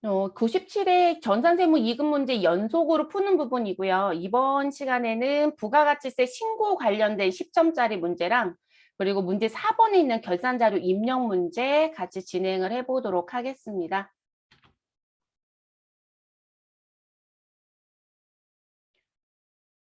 97회 전산세무 이급 문제 연속으로 푸는 부분이고요. 이번 시간에는 부가가치세 신고 관련된 10점짜리 문제랑 그리고 문제 4번에 있는 결산자료 입력 문제 같이 진행을 해보도록 하겠습니다.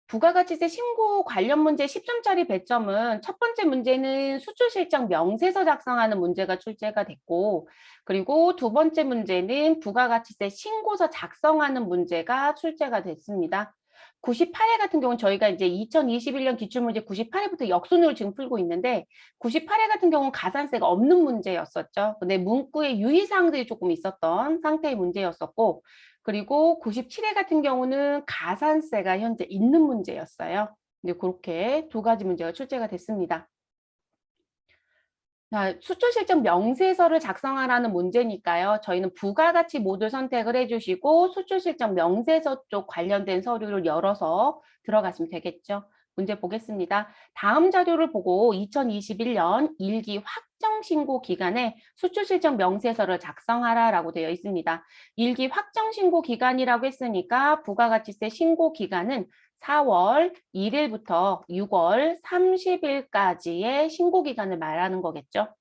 부가가치세 신고 관련 문제 10점짜리 배점은 첫 번째 문제는 수출실적 명세서 작성하는 문제가 출제가 됐고, 그리고 두 번째 문제는 부가가치세 신고서 작성하는 문제가 출제가 됐습니다. 98회 같은 경우는 저희가 이제 2021년 기출문제 98회부터 역순으로 지금 풀고 있는데 98회 같은 경우는 가산세가 없는 문제였었죠. 근데 문구에 유의사항들이 조금 있었던 상태의 문제였었고, 그리고 97회 같은 경우는 가산세가 현재 있는 문제였어요. 근데 그렇게 두 가지 문제가 출제가 됐습니다. 자, 수출실적 명세서를 작성하라는 문제니까요. 저희는 부가가치 모두 선택을 해주시고 수출실적 명세서 쪽 관련된 서류를 열어서 들어가시면 되겠죠. 문제 보겠습니다. 다음 자료를 보고 2021년 1기 확정신고 기간에 수출실적 명세서를 작성하라라고 되어 있습니다. 1기 확정신고 기간이라고 했으니까 부가가치세 신고 기간은 4월 1일부터 6월 30일까지의 신고 기간을 말하는 거겠죠.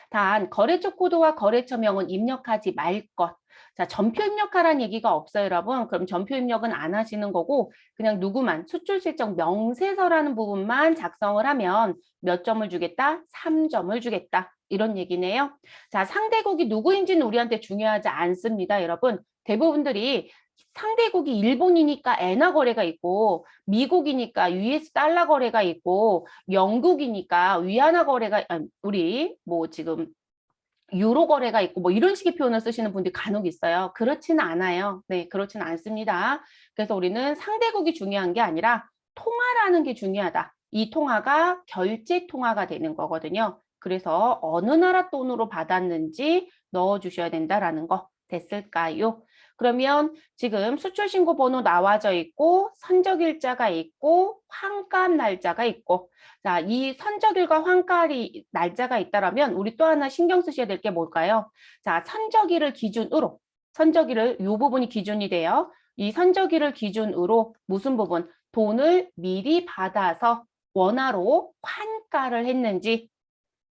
단 거래처 코드와 거래처명은 입력하지 말 것. 자, 전표 입력하라는 얘기가 없어요, 여러분. 그럼 전표 입력은 안 하시는 거고 그냥 누구만 수출실적 명세서라는 부분만 작성을 하면 몇 점을 주겠다? 3점을 주겠다. 이런 얘기네요. 자, 상대국이 누구인지는 우리한테 중요하지 않습니다, 여러분. 대부분들이 상대국이 일본이니까 엔화 거래가 있고 미국이니까 US 달러 거래가 있고 영국이니까 위안화 거래가 우리 뭐 지금 유로 거래가 있고 뭐 이런 식의 표현을 쓰시는 분들이 간혹 있어요. 그렇지는 않아요. 네, 그렇지는 않습니다. 그래서 우리는 상대국이 중요한 게 아니라 통화라는 게 중요하다. 이 통화가 결제 통화가 되는 거거든요. 그래서 어느 나라 돈으로 받았는지 넣어주셔야 된다라는 거 됐을까요? 그러면 지금 수출신고 번호 나와져 있고 선적일자가 있고 환가 날짜가 있고 자, 이 선적일과 환가리 날짜가 있다라면 우리 또 하나 신경 쓰셔야 될 게 뭘까요? 자, 선적일을 기준으로 선적일을 이 부분이 기준이 돼요. 이 선적일을 기준으로 무슨 부분? 돈을 미리 받아서 원화로 환가를 했는지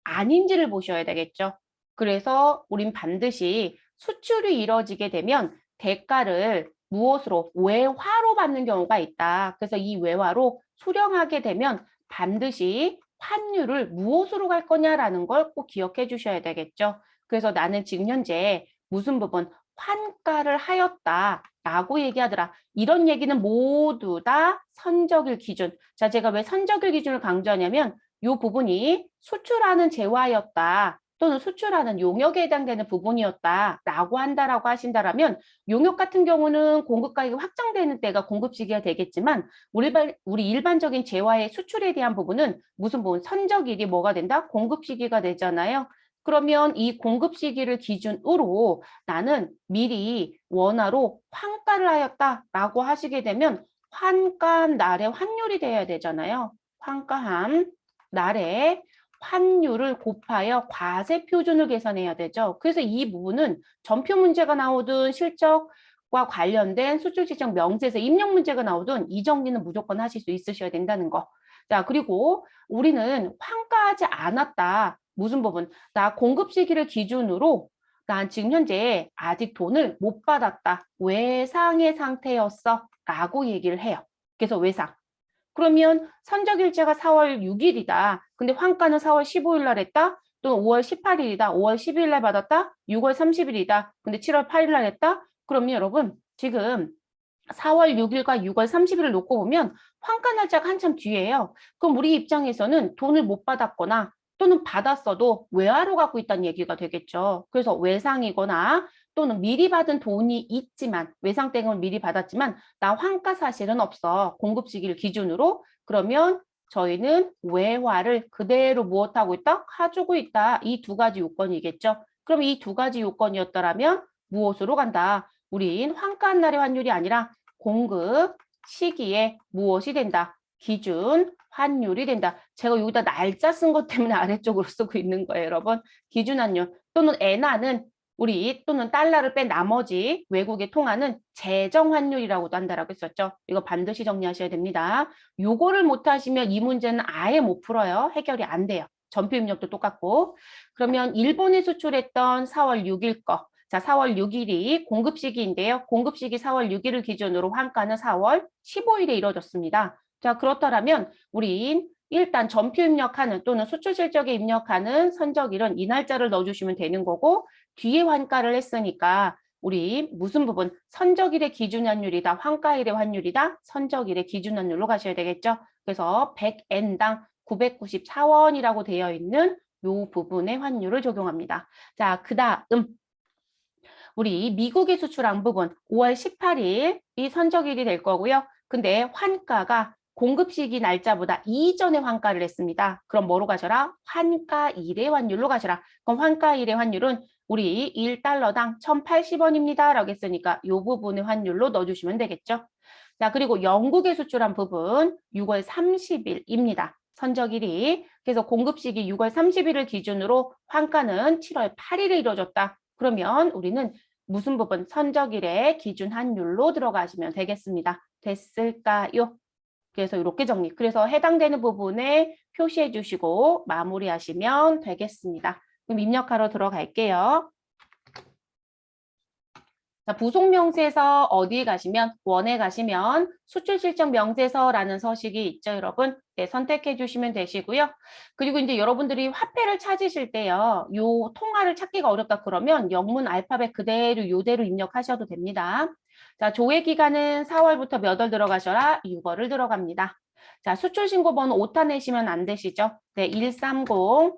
아닌지를 보셔야 되겠죠. 그래서 우린 반드시 수출이 이루어지게 되면 대가를 무엇으로? 외화로 받는 경우가 있다. 그래서 이 외화로 수령하게 되면 반드시 환율을 무엇으로 갈 거냐라는 걸 꼭 기억해 주셔야 되겠죠. 그래서 나는 지금 현재 무슨 부분? 환가를 하였다라고 얘기하더라. 이런 얘기는 모두 다 선적일 기준. 자, 제가 왜 선적일 기준을 강조하냐면 이 부분이 수출하는 재화였다. 또는 수출하는 용역에 해당되는 부분이었다라고 한다라고 하신다라면 용역 같은 경우는 공급 가격이 확정되는 때가 공급 시기가 되겠지만 우리 일반적인 재화의 수출에 대한 부분은 무슨 부분 선적일이 뭐가 된다? 공급 시기가 되잖아요. 그러면 이 공급 시기를 기준으로 나는 미리 원화로 환가를 하였다라고 하시게 되면 환가한 날의 환율이 돼야 되잖아요. 환가한 날의 환율을 곱하여 과세 표준을 계산해야 되죠. 그래서 이 부분은 전표 문제가 나오든 실적과 관련된 수출실적 명세서 입력 문제가 나오든 이 정리는 무조건 하실 수 있으셔야 된다는 거. 자, 그리고 우리는 환가하지 않았다. 무슨 부분? 나 공급 시기를 기준으로 난 지금 현재 아직 돈을 못 받았다. 외상의 상태였어. 라고 얘기를 해요. 그래서 외상. 그러면 선적일자가 4월 6일이다. 근데 환가는 4월 15일 날 했다. 또는 5월 18일이다. 5월 12일 날 받았다. 6월 30일이다. 근데 7월 8일 날 했다. 그러면 여러분 지금 4월 6일과 6월 30일을 놓고 보면 환가 날짜가 한참 뒤에요. 그럼 우리 입장에서는 돈을 못 받았거나 또는 받았어도 외화로 갖고 있다는 얘기가 되겠죠. 그래서 외상이거나 또는 미리 받은 돈이 있지만 외상땡을 미리 받았지만 나 환가 사실은 없어. 공급 시기를 기준으로. 그러면 저희는 외화를 그대로 무엇하고 있다? 가지고 있다. 이 두 가지 요건이겠죠. 그럼 이 두 가지 요건이었더라면 무엇으로 간다? 우린 환가한 날의 환율이 아니라 공급 시기에 무엇이 된다? 기준 환율이 된다. 제가 여기다 날짜 쓴 것 때문에 아래쪽으로 쓰고 있는 거예요, 여러분. 기준 환율 또는 엔화는 우리 또는 달러를 뺀 나머지 외국의 통화는 재정 환율이라고도 한다라고 했었죠. 이거 반드시 정리하셔야 됩니다. 요거를 못 하시면 이 문제는 아예 못 풀어요. 해결이 안 돼요. 전표 입력도 똑같고. 그러면 일본에 수출했던 4월 6일 거. 자, 4월 6일이 공급 시기인데요. 공급 시기 4월 6일을 기준으로 환가는 4월 15일에 이루어졌습니다. 자, 그렇다면 우리 일단 전표 입력하는 또는 수출 실적에 입력하는 선적일은 이 날짜를 넣어주시면 되는 거고, 뒤에 환가를 했으니까 우리 무슨 부분? 선적일의 기준 환율이다, 환가일의 환율이다, 선적일의 기준 환율로 가셔야 되겠죠. 그래서 100엔당 994원이라고 되어 있는 요 부분의 환율을 적용합니다. 자, 그 다음 우리 미국에 수출한 부분 5월 18일 이 선적일이 될 거고요. 근데 환가가 공급 시기 날짜보다 이전에 환가를 했습니다. 그럼 뭐로 가셔라? 환가일의 환율로 가셔라. 그럼 환가일의 환율은 우리 1달러당 1,080원입니다. 라고 했으니까 이 부분의 환율로 넣어주시면 되겠죠. 자, 그리고 영국에 수출한 부분 6월 30일입니다. 선적일이. 그래서 공급 시기 6월 30일을 기준으로 환가는 7월 8일에 이루어졌다. 그러면 우리는 무슨 부분? 선적일의 기준 환율로 들어가시면 되겠습니다. 됐을까요? 그래서 이렇게 정리. 그래서 해당되는 부분에 표시해 주시고 마무리하시면 되겠습니다. 그럼 입력하러 들어갈게요. 자, 부속 명세서 어디에 가시면 원에 가시면 수출 실적 명세서라는 서식이 있죠, 여러분. 네, 선택해 주시면 되시고요. 그리고 이제 여러분들이 화폐를 찾으실 때요. 요 통화를 찾기가 어렵다 그러면 영문 알파벳 그대로 요대로 입력하셔도 됩니다. 자, 조회 기간은 4월부터 몇 월 들어가셔라? 6월을 들어갑니다. 자, 수출 신고 번호 오타 내시면 안 되시죠? 네, 13041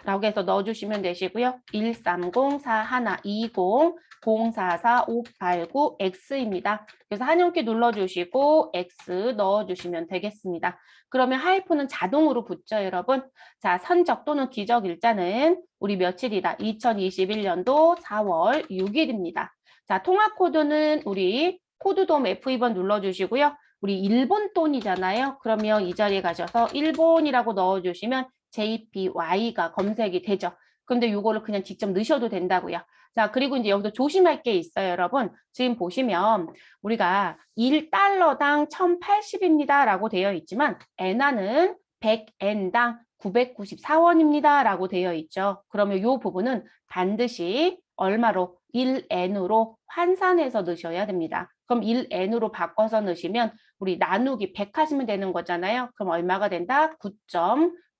라고 해서 넣어주시면 되시고요. 1304120044589X입니다. 그래서 한영키 눌러주시고 X 넣어주시면 되겠습니다. 그러면 하이픈은 자동으로 붙죠, 여러분. 자, 선적 또는 기적 일자는 우리 며칠이다? 2021년도 4월 6일입니다. 자, 통화 코드는 우리 코드돔 F2번 눌러주시고요. 우리 일본 돈이잖아요. 그러면 이 자리에 가셔서 일본이라고 넣어주시면 JPY가 검색이 되죠. 근데 이거를 그냥 직접 넣으셔도 된다고요. 자, 그리고 이제 여기서 조심할 게 있어요, 여러분. 지금 보시면 우리가 1달러당 1,080입니다. 라고 되어 있지만 엔화는 100엔당 994원입니다. 라고 되어 있죠. 그러면 이 부분은 반드시 얼마로? 1엔으로 환산해서 넣으셔야 됩니다. 그럼 1엔으로 바꿔서 넣으시면 우리 나누기 100 하시면 되는 거잖아요. 그럼 얼마가 된다?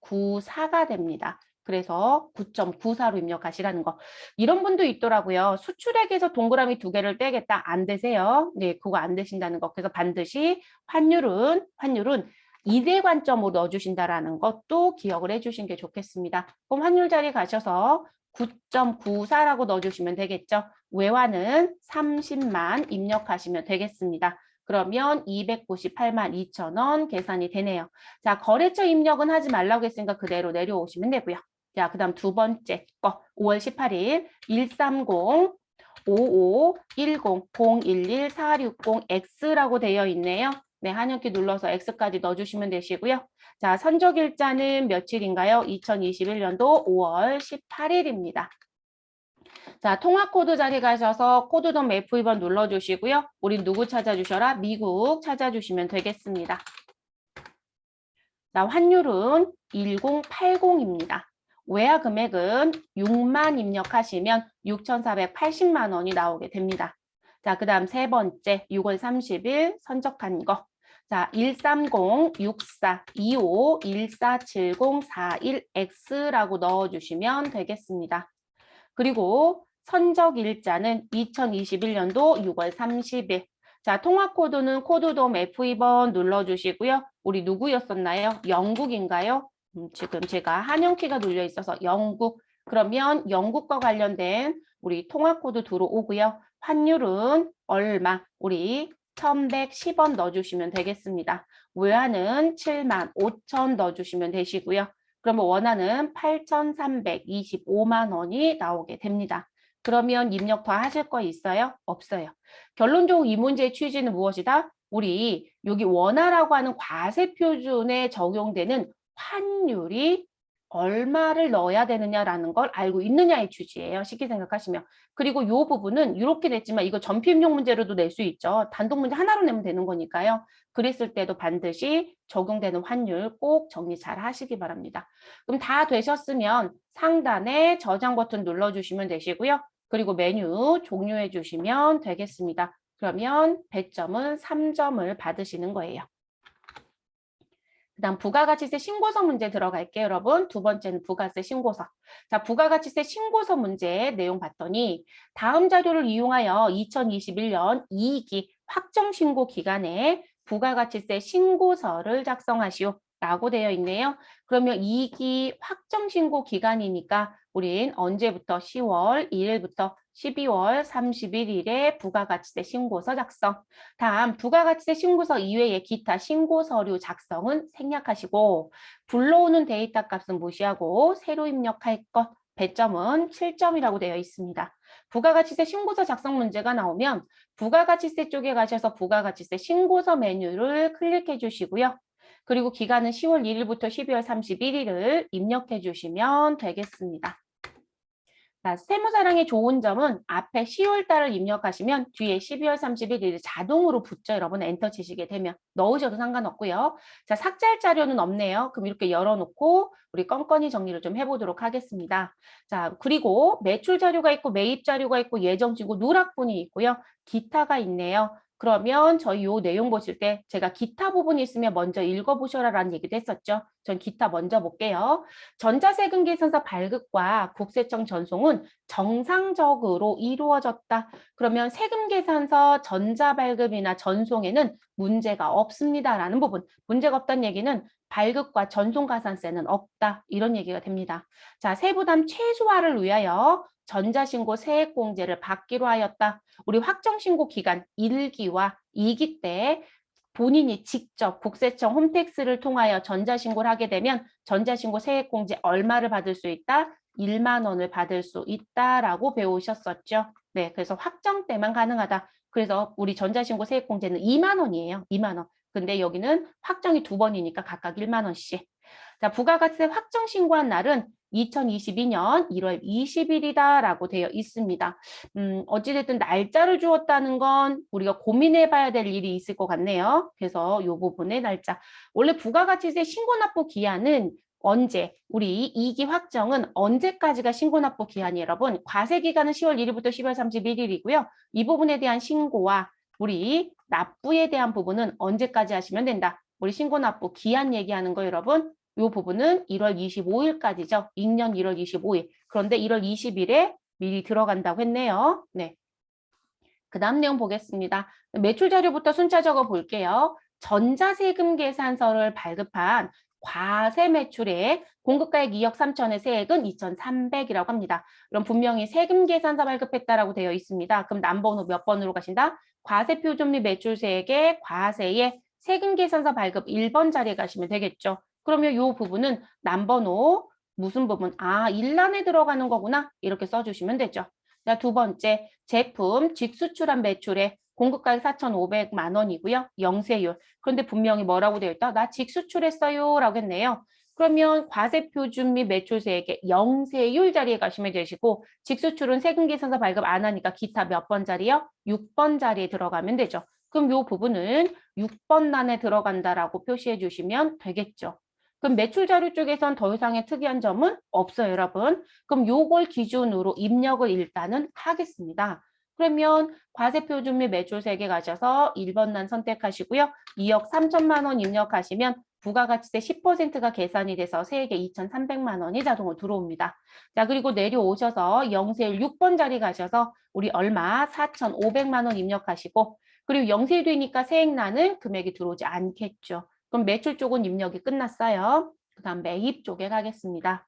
9.94가 됩니다. 그래서 9.94로 입력하시라는 거. 이런 분도 있더라고요. 수출액에서 동그라미 2개를 떼겠다. 안 되세요. 네, 그거 안 되신다는 거. 그래서 반드시 환율은 이대 관점으로 넣어주신다라는 것도 기억을 해주신 게 좋겠습니다. 그럼 환율 자리 가셔서 9.94라고 넣어주시면 되겠죠. 외환은 30만 입력하시면 되겠습니다. 그러면 298만 2천원 계산이 되네요. 자, 거래처 입력은 하지 말라고 했으니까 그대로 내려오시면 되고요. 자, 그 다음 두 번째 거 5월 18일 130 5510-011-460X라고 되어 있네요. 네, 한영키 눌러서 X까지 넣어주시면 되시고요. 자, 선적일자는 며칠인가요? 2021년도 5월 18일입니다. 자, 통화코드 자리 가셔서 코드돔 F2번 눌러주시고요. 우리 누구 찾아주셔라? 미국 찾아주시면 되겠습니다. 자, 환율은 1080입니다. 외화 금액은 6만 입력하시면 6,480만 원이 나오게 됩니다. 자, 그 다음 세 번째 6월 30일 선적한 거. 자, 130-6425-147041X라고 넣어주시면 되겠습니다. 그리고 선적 일자는 2021년도 6월 30일. 자, 통화 코드는 코드돔 F2번 눌러주시고요. 우리 누구였었나요? 영국인가요? 지금 제가 한영키가 눌려 있어서 영국. 그러면 영국과 관련된 우리 통화 코드 들어오고요. 환율은 얼마? 우리 1,110원 넣어주시면 되겠습니다. 외화는 7만 5천 넣어주시면 되시고요. 그러면 원화는 8,325만 원이 나오게 됩니다. 그러면 입력 더 하실 거 있어요? 없어요. 결론적으로 이 문제의 취지는 무엇이다? 우리 여기 원화라고 하는 과세 표준에 적용되는 환율이 얼마를 넣어야 되느냐라는 걸 알고 있느냐의 취지예요. 쉽게 생각하시면. 그리고 이 부분은 이렇게 냈지만 이거 전피임용 문제로도 낼 수 있죠. 단독 문제 하나로 내면 되는 거니까요. 그랬을 때도 반드시 적용되는 환율 꼭 정리 잘 하시기 바랍니다. 그럼 다 되셨으면 상단에 저장 버튼 눌러주시면 되시고요. 그리고 메뉴 종료해 주시면 되겠습니다. 그러면 100점은 3점을 받으시는 거예요. 그다음 부가가치세 신고서 문제 들어갈게요, 여러분. 두 번째는 부가세 신고서. 자, 부가가치세 신고서 문제 내용 봤더니 다음 자료를 이용하여 2021년 이익이 확정 신고 기간에 부가가치세 신고서를 작성하시오. 라고 되어 있네요. 그러면 이익이 확정 신고 기간이니까 우린 언제부터 10월 1일부터 12월 31일에 부가가치세 신고서 작성. 다음 부가가치세 신고서 이외의 기타 신고 서류 작성은 생략하시고 불러오는 데이터 값은 무시하고 새로 입력할 것 배점은 7점이라고 되어 있습니다. 부가가치세 신고서 작성 문제가 나오면 부가가치세 쪽에 가셔서 부가가치세 신고서 메뉴를 클릭해 주시고요. 그리고 기간은 10월 1일부터 12월 31일을 입력해 주시면 되겠습니다. 자, 세무사랑의 좋은 점은 앞에 10월 달을 입력하시면 뒤에 12월 31일이 자동으로 붙죠. 여러분 엔터 치시게 되면 넣으셔도 상관없고요. 자, 삭제할 자료는 없네요. 그럼 이렇게 열어놓고 우리 건건히 정리를 좀 해보도록 하겠습니다. 자, 그리고 매출 자료가 있고 매입 자료가 있고 예정진고 누락분이 있고요. 기타가 있네요. 그러면 저희 요 내용 보실 때 제가 기타 부분이 있으면 먼저 읽어보셔라라는 얘기도 했었죠. 전 기타 먼저 볼게요. 전자세금 계산서 발급과 국세청 전송은 정상적으로 이루어졌다. 그러면 세금 계산서 전자발급이나 전송에는 문제가 없습니다라는 부분. 문제가 없다는 얘기는 발급과 전송 가산세는 없다. 이런 얘기가 됩니다. 자, 세부담 최소화를 위하여 전자신고 세액공제를 받기로 하였다. 우리 확정신고 기간 1기와 2기 때 본인이 직접 국세청 홈택스를 통하여 전자신고를 하게 되면 전자신고 세액공제 얼마를 받을 수 있다? 1만 원을 받을 수 있다라고 배우셨었죠. 네, 그래서 확정 때만 가능하다. 그래서 우리 전자신고 세액공제는 2만 원이에요. 2만 원. 근데 여기는 확정이 2번이니까 각각 1만 원씩. 자, 부가가치세 확정 신고한 날은 2022년 1월 20일이다라고 되어 있습니다. 어찌됐든 날짜를 주었다는 건 우리가 고민해 봐야 될 일이 있을 것 같네요. 그래서 이 부분의 날짜. 원래 부가가치세 신고납부 기한은 언제? 우리 2기 확정은 언제까지가 신고납부 기한이 여러분? 과세기간은 10월 1일부터 10월 31일이고요. 이 부분에 대한 신고와 우리 납부에 대한 부분은 언제까지 하시면 된다. 우리 신고납부 기한 얘기하는 거 여러분. 이 부분은 1월 25일까지죠. 2년 1월 25일. 그런데 1월 20일에 미리 들어간다고 했네요. 네. 그 다음 내용 보겠습니다. 매출 자료부터 순차적으로 볼게요. 전자세금 계산서를 발급한 과세 매출액 공급가액 2억 3천의 세액은 2,300이라고 합니다. 그럼 분명히 세금 계산서 발급했다라고 되어 있습니다. 그럼 남번호 몇 번으로 가신다? 과세표준 및 매출세액의 과세의 세금 계산서 발급 1번 자리에 가시면 되겠죠. 그러면 이 부분은 남번호 무슨 부분? 아, 일란에 들어가는 거구나. 이렇게 써주시면 되죠. 자, 두 번째, 제품 직수출한 매출액 공급가액 4,500만 원이고요. 영세율. 그런데 분명히 뭐라고 되어 있다? 나 직수출했어요. 라고 했네요. 그러면 과세표준 및 매출세액의 영세율 자리에 가시면 되시고 직수출은 세금계산서 발급 안 하니까 기타 몇 번 자리요? 6번 자리에 들어가면 되죠. 그럼 이 부분은 6번 란에 들어간다라고 표시해 주시면 되겠죠. 그럼 매출 자료 쪽에선 더 이상의 특이한 점은 없어요, 여러분. 그럼 요걸 기준으로 입력을 일단은 하겠습니다. 그러면 과세표준 및 매출세액에 가셔서 1번 란 선택하시고요. 2억 3천만 원 입력하시면 부가가치세 10%가 계산이 돼서 세액에 2,300만 원이 자동으로 들어옵니다. 자, 그리고 내려오셔서 영세율 6번 자리 가셔서 우리 얼마 4,500만 원 입력하시고 그리고 영세율 되니까 세액나는 금액이 들어오지 않겠죠. 그럼 매출 쪽은 입력이 끝났어요. 그 다음 매입 쪽에 가겠습니다.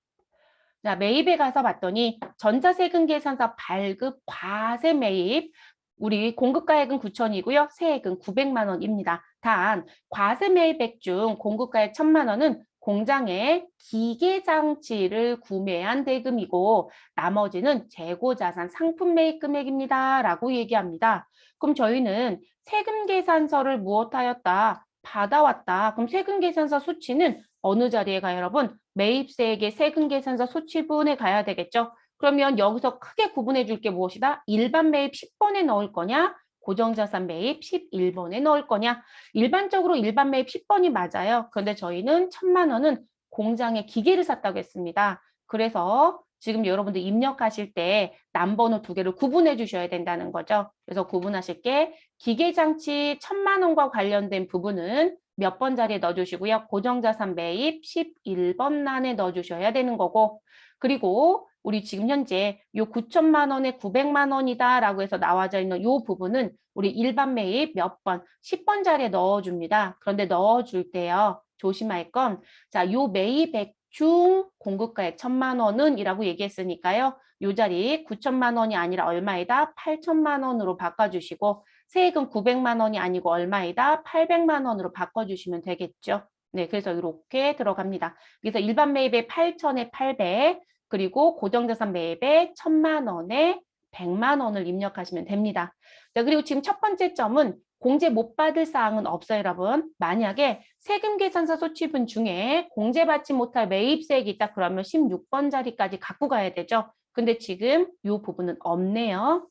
자, 매입에 가서 봤더니 전자세금 계산서 발급 과세 매입 우리 공급가액은 9천이고요. 세액은 900만 원입니다. 단 과세 매입액 중 공급가액 1,000만 원은 공장에 기계장치를 구매한 대금이고 나머지는 재고자산 상품 매입 금액입니다. 라고 얘기합니다. 그럼 저희는 세금 계산서를 무엇하였다? 받아왔다. 그럼 세금 계산서 수치는 어느 자리에 가요, 여러분? 매입세액의 세금 계산서 소치분에 가야 되겠죠? 그러면 여기서 크게 구분해 줄 게 무엇이다? 일반 매입 10번에 넣을 거냐? 고정자산 매입 11번에 넣을 거냐? 일반적으로 일반 매입 10번이 맞아요. 그런데 저희는 1,000만 원은 공장에 기계를 샀다고 했습니다. 그래서 지금 여러분들 입력하실 때 남번호 두 개를 구분해 주셔야 된다는 거죠. 그래서 구분하실 게 기계장치 1,000만 원과 관련된 부분은 몇 번 자리에 넣어주시고요. 고정자산 매입 11번 란에 넣어주셔야 되는 거고, 그리고 우리 지금 현재 요 9천만 원에 900만 원이다라고 해서 나와져 있는 요 부분은 우리 일반 매입 몇 번, 10번 자리에 넣어줍니다. 그런데 넣어줄 때요. 조심할 건, 자, 요 매입액 중 공급가액 1,000만 원은 이라고 얘기했으니까요. 요 자리 9천만 원이 아니라 얼마이다? 8천만 원으로 바꿔주시고, 세액은 900만 원이 아니고 얼마이다? 800만 원으로 바꿔주시면 되겠죠. 네, 그래서 이렇게 들어갑니다. 그래서 일반 매입에 8천에 800, 그리고 고정자산 매입에 1,000만 원에 100만 원을 입력하시면 됩니다. 자, 그리고 지금 첫 번째 점은 공제 못 받을 사항은 없어요, 여러분. 만약에 세금 계산서 소치분 중에 공제받지 못할 매입세액이 있다 그러면 16번 자리까지 갖고 가야 되죠. 근데 지금 이 부분은 없네요.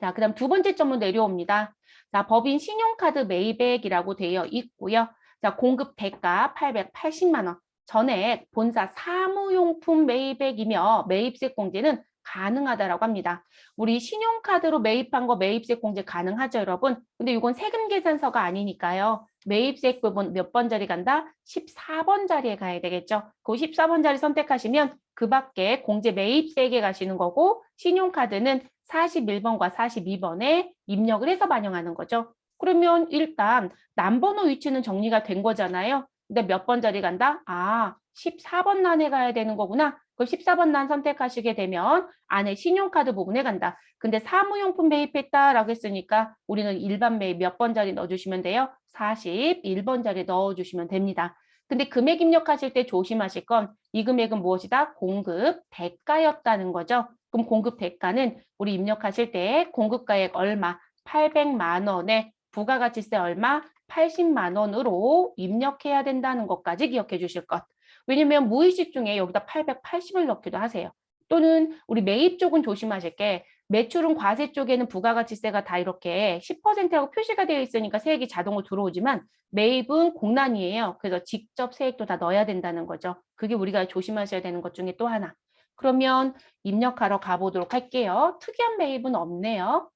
자, 그다음 두 번째 점은 내려옵니다. 자, 법인 신용카드 매입액이라고 되어 있고요. 자, 공급 대가 880만 원. 전액 본사 사무용품 매입액이며 매입세 공제는 가능하다라고 합니다. 우리 신용카드로 매입한 거 매입세 공제 가능하죠, 여러분? 근데 이건 세금 계산서가 아니니까요. 매입세 부분 몇 번 자리 간다? 14번 자리에 가야 되겠죠. 그 14번 자리 선택하시면 그 밖에 공제 매입세액에 가시는 거고 신용카드는 41번과 42번에 입력을 해서 반영하는 거죠. 그러면 일단 남번호 위치는 정리가 된 거잖아요. 근데 몇 번 자리 간다? 아, 14번 란에 가야 되는 거구나. 그럼 14번 란 선택하시게 되면 안에 신용카드 부분에 간다. 근데 사무용품 매입했다라고 했으니까 우리는 일반 매입 몇 번 자리 넣어주시면 돼요? 41번 자리 넣어주시면 됩니다. 근데 금액 입력하실 때 조심하실 건 이 금액은 무엇이다? 공급 대가였다는 거죠. 그럼 공급 대가는 우리 입력하실 때 공급가액 얼마? 800만 원에 부가가치세 얼마? 80만 원으로 입력해야 된다는 것까지 기억해 주실 것. 왜냐면 무의식 중에 여기다 880을 넣기도 하세요. 또는 우리 매입 쪽은 조심하실 게 매출은 과세 쪽에는 부가가치세가 다 이렇게 10%라고 표시가 되어 있으니까 세액이 자동으로 들어오지만 매입은 공란이에요. 그래서 직접 세액도 다 넣어야 된다는 거죠. 그게 우리가 조심하셔야 되는 것 중에 또 하나. 그러면 입력하러 가보도록 할게요. 특이한 매입은 없네요.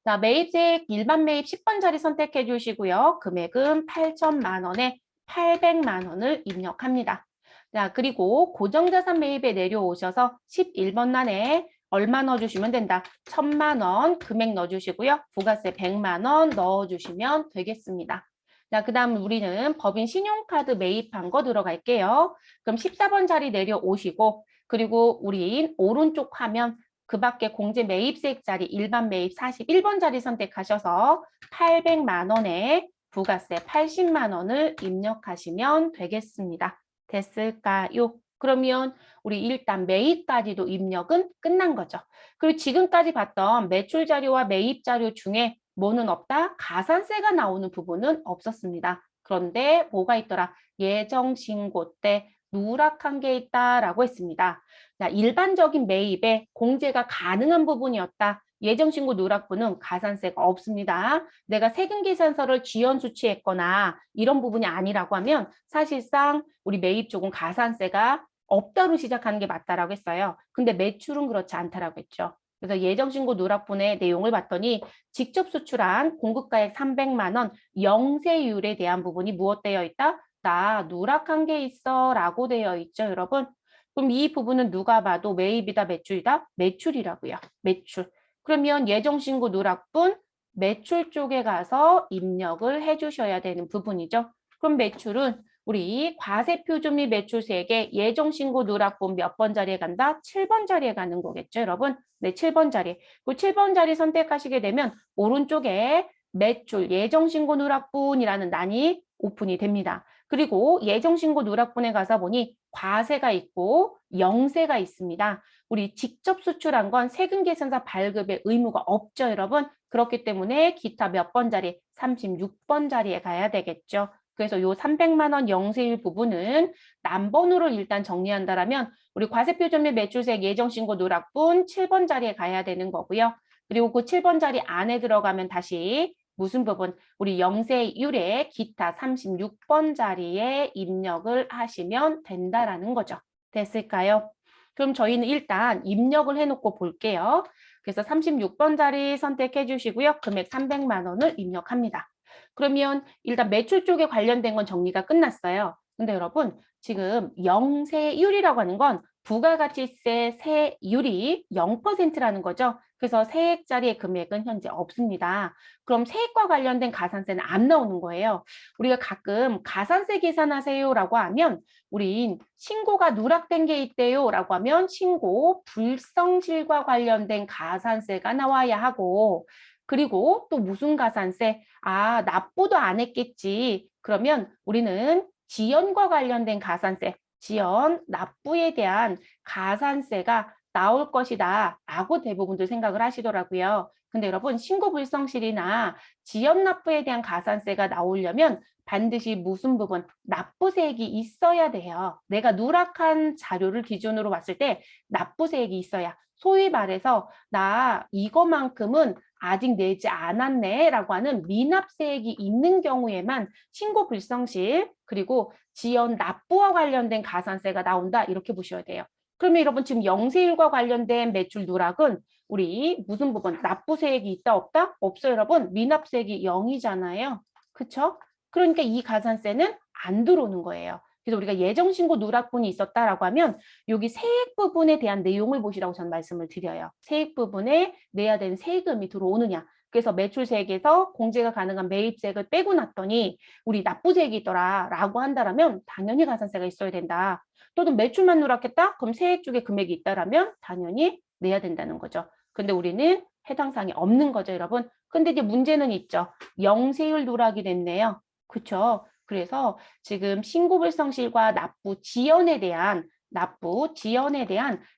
자, 매입세액 일반 매입 10번 자리 선택해 주시고요. 금액은 8천만 원에 800만 원을 입력합니다. 자, 그리고 고정자산 매입에 내려오셔서 11번 란에 얼마 넣어주시면 된다. 1,000만 원 금액 넣어주시고요. 부가세 100만 원 넣어주시면 되겠습니다. 자, 그 다음 우리는 법인 신용카드 매입한 거 들어갈게요. 그럼 14번 자리 내려오시고 그리고 우리 오른쪽 화면 그 밖에 공제 매입세액 자리 일반 매입 41번 자리 선택하셔서 800만 원에 부가세 80만 원을 입력하시면 되겠습니다. 됐을까요? 그러면 우리 일단 매입까지도 입력은 끝난 거죠. 그리고 지금까지 봤던 매출 자료와 매입 자료 중에 뭐는 없다? 가산세가 나오는 부분은 없었습니다. 그런데 뭐가 있더라? 예정 신고 때 누락한 게 있다라고 했습니다. 자, 일반적인 매입에 공제가 가능한 부분이었다. 예정신고 누락분은 가산세가 없습니다. 내가 세금계산서를 지연 수취했거나 이런 부분이 아니라고 하면 사실상 우리 매입 쪽은 가산세가 없다로 시작하는 게 맞다라고 했어요. 근데 매출은 그렇지 않다라고 했죠. 그래서 예정신고 누락분의 내용을 봤더니 직접 수출한 공급가액 300만 원 영세율에 대한 부분이 무엇되어 있다? 나 누락한 게 있어 라고 되어 있죠, 여러분. 그럼 이 부분은 누가 봐도 매입이다, 매출이다? 매출이라고요. 매출. 그러면 예정신고 누락분 매출 쪽에 가서 입력을 해주셔야 되는 부분이죠. 그럼 매출은 우리 과세표준 및 매출세액의 예정신고 누락분 몇 번 자리에 간다? 7번 자리에 가는 거겠죠, 여러분? 네, 7번 자리. 그 7번 자리 선택하시게 되면 오른쪽에 매출 예정신고 누락분이라는 란이 오픈이 됩니다. 그리고 예정신고 누락분에 가서 보니 과세가 있고 영세가 있습니다. 우리 직접 수출한 건 세금계산서 발급의 의무가 없죠, 여러분. 그렇기 때문에 기타 몇 번 자리? 36번 자리에 가야 되겠죠. 그래서 요 300만 원 영세율 부분은 남번으로 일단 정리한다라면 우리 과세표준 및 매출세액 예정신고 누락분 7번 자리에 가야 되는 거고요. 그리고 그 7번 자리 안에 들어가면 다시 무슨 부분? 우리 영세율의 기타 36번 자리에 입력을 하시면 된다라는 거죠. 됐을까요? 그럼 저희는 일단 입력을 해놓고 볼게요. 그래서 36번 자리 선택해 주시고요. 금액 300만 원을 입력합니다. 그러면 일단 매출 쪽에 관련된 건 정리가 끝났어요. 근데 여러분 지금 영세율이라고 하는 건 부가가치세 세율이 0%라는 거죠. 그래서 세액자리의 금액은 현재 없습니다. 그럼 세액과 관련된 가산세는 안 나오는 거예요. 우리가 가끔 가산세 계산하세요라고 하면 우린 신고가 누락된 게 있대요라고 하면 신고 불성실과 관련된 가산세가 나와야 하고 그리고 또 무슨 가산세? 아, 납부도 안 했겠지. 그러면 우리는 지연과 관련된 가산세, 지연, 납부에 대한 가산세가 나올 것이다 라고 대부분들 생각을 하시더라고요. 근데 여러분 신고 불성실이나 지연 납부에 대한 가산세가 나오려면 반드시 무슨 부분? 납부세액이 있어야 돼요. 내가 누락한 자료를 기준으로 봤을 때 납부세액이 있어야 소위 말해서 나 이거만큼은 아직 내지 않았네 라고 하는 미납세액이 있는 경우에만 신고 불성실 그리고 지연 납부와 관련된 가산세가 나온다 이렇게 보셔야 돼요. 그러면 여러분 지금 영세율과 관련된 매출 누락은 우리 무슨 부분? 납부세액이 있다 없다? 없어요 여러분. 미납세액이 0이잖아요. 그쵸? 그러니까 이 가산세는 안 들어오는 거예요. 그래서 우리가 예정신고 누락분이 있었다라고 하면 여기 세액 부분에 대한 내용을 보시라고 저는 말씀을 드려요. 세액 부분에 내야 되는 세금이 들어오느냐. 그래서 매출세액에서 공제가 가능한 매입세액을 빼고 났더니 우리 납부세액이 있더라 라고 한다면 당연히 가산세가 있어야 된다. 또는 매출만 누락했다? 그럼 세액 쪽에 금액이 있다라면 당연히 내야 된다는 거죠. 근데 우리는 해당 사항이 없는 거죠, 여러분. 근데 이제 문제는 있죠. 영세율 누락이 됐네요. 그렇죠? 그래서 지금 신고불성실과 납부 지연에 대한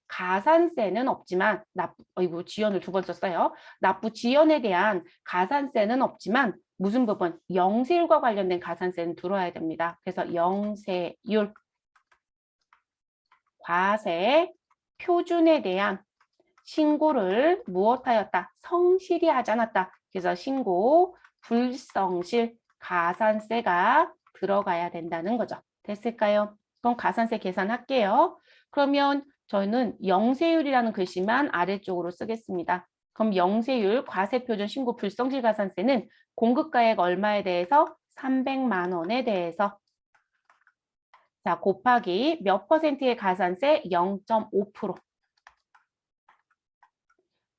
가산세는 없지만 이거 지연을 두 번 썼어요. 납부 지연에 대한 가산세는 없지만 무슨 부분? 영세율과 관련된 가산세는 들어야 됩니다. 그래서 영세율 과세 표준에 대한 신고를 무엇하였다? 성실히 하지 않았다. 그래서 신고 불성실 가산세가 들어가야 된다는 거죠. 됐을까요? 그럼 가산세 계산할게요. 그러면 저는 영세율이라는 글씨만 아래쪽으로 쓰겠습니다. 그럼 영세율 과세표준 신고 불성실 가산세는 공급가액 얼마에 대해서 300만 원에 대해서 자 곱하기 몇 퍼센트의 가산세 0.5%.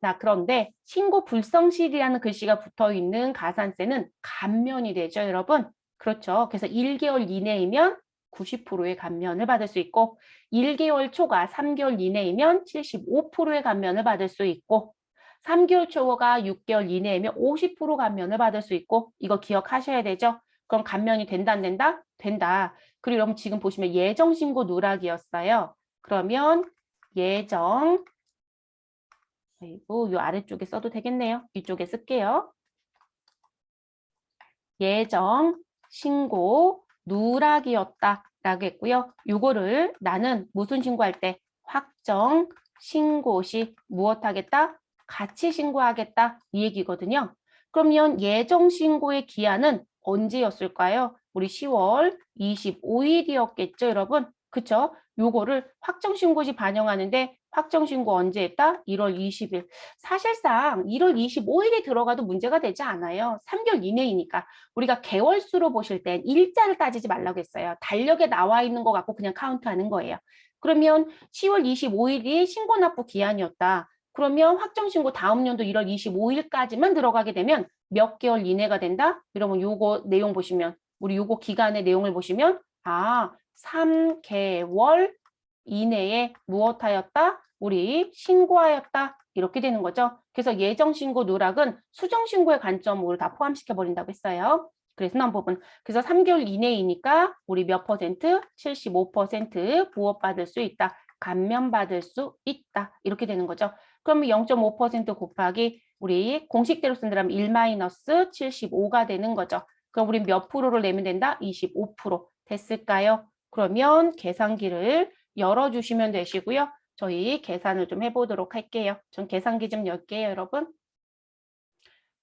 자, 그런데 신고 불성실이라는 글씨가 붙어 있는 가산세는 감면이 되죠, 여러분. 그렇죠. 그래서 1개월 이내이면 90%의 감면을 받을 수 있고 1개월 초과 3개월 이내이면 75%의 감면을 받을 수 있고 3개월 초과 6개월 이내이면 50% 감면을 받을 수 있고 이거 기억하셔야 되죠. 그럼 감면이 된다 안 된다? 된다. 그리고 여러분 지금 보시면 예정신고 누락이었어요. 그러면 예정 그리고 이 아래쪽에 써도 되겠네요. 이쪽에 쓸게요. 예정 신고 누락이었다 라고 했고요. 이거를 나는 무슨 신고할 때 확정 신고 시 무엇하겠다? 같이 신고하겠다 이 얘기거든요. 그러면 예정 신고의 기한은 언제였을까요? 우리 10월 25일이었겠죠, 여러분? 그쵸? 요거를 확정 신고 시 반영하는데 확정 신고 언제 했다? 1월 20일. 사실상 1월 25일에 들어가도 문제가 되지 않아요. 3개월 이내이니까. 우리가 개월수로 보실 땐 일자를 따지지 말라고 했어요. 달력에 나와 있는 거 갖고 그냥 카운트하는 거예요. 그러면 10월 25일이 신고납부 기한이었다. 그러면 확정신고 다음 연도 1월 25일까지만 들어가게 되면 몇 개월 이내가 된다? 이러면 요거 내용 보시면 우리 요거 기간의 내용을 보시면 3개월 이내에 무엇하였다? 우리 신고하였다. 이렇게 되는 거죠. 그래서 예정신고 누락은 수정신고의 관점으로 다 포함시켜 버린다고 했어요. 그래서 난 부분. 그래서 3개월 이내이니까 우리 몇 퍼센트? 75% 부업받을 수 있다. 감면받을 수 있다. 이렇게 되는 거죠. 그러면 0.5% 곱하기 우리 공식대로 쓴다면 1-75가 되는 거죠. 그럼 우린 몇 프로를 내면 된다? 25% 됐을까요? 그러면 계산기를 열어주시면 되시고요. 저희 계산을 좀 해보도록 할게요. 전 계산기 좀 열게요, 여러분.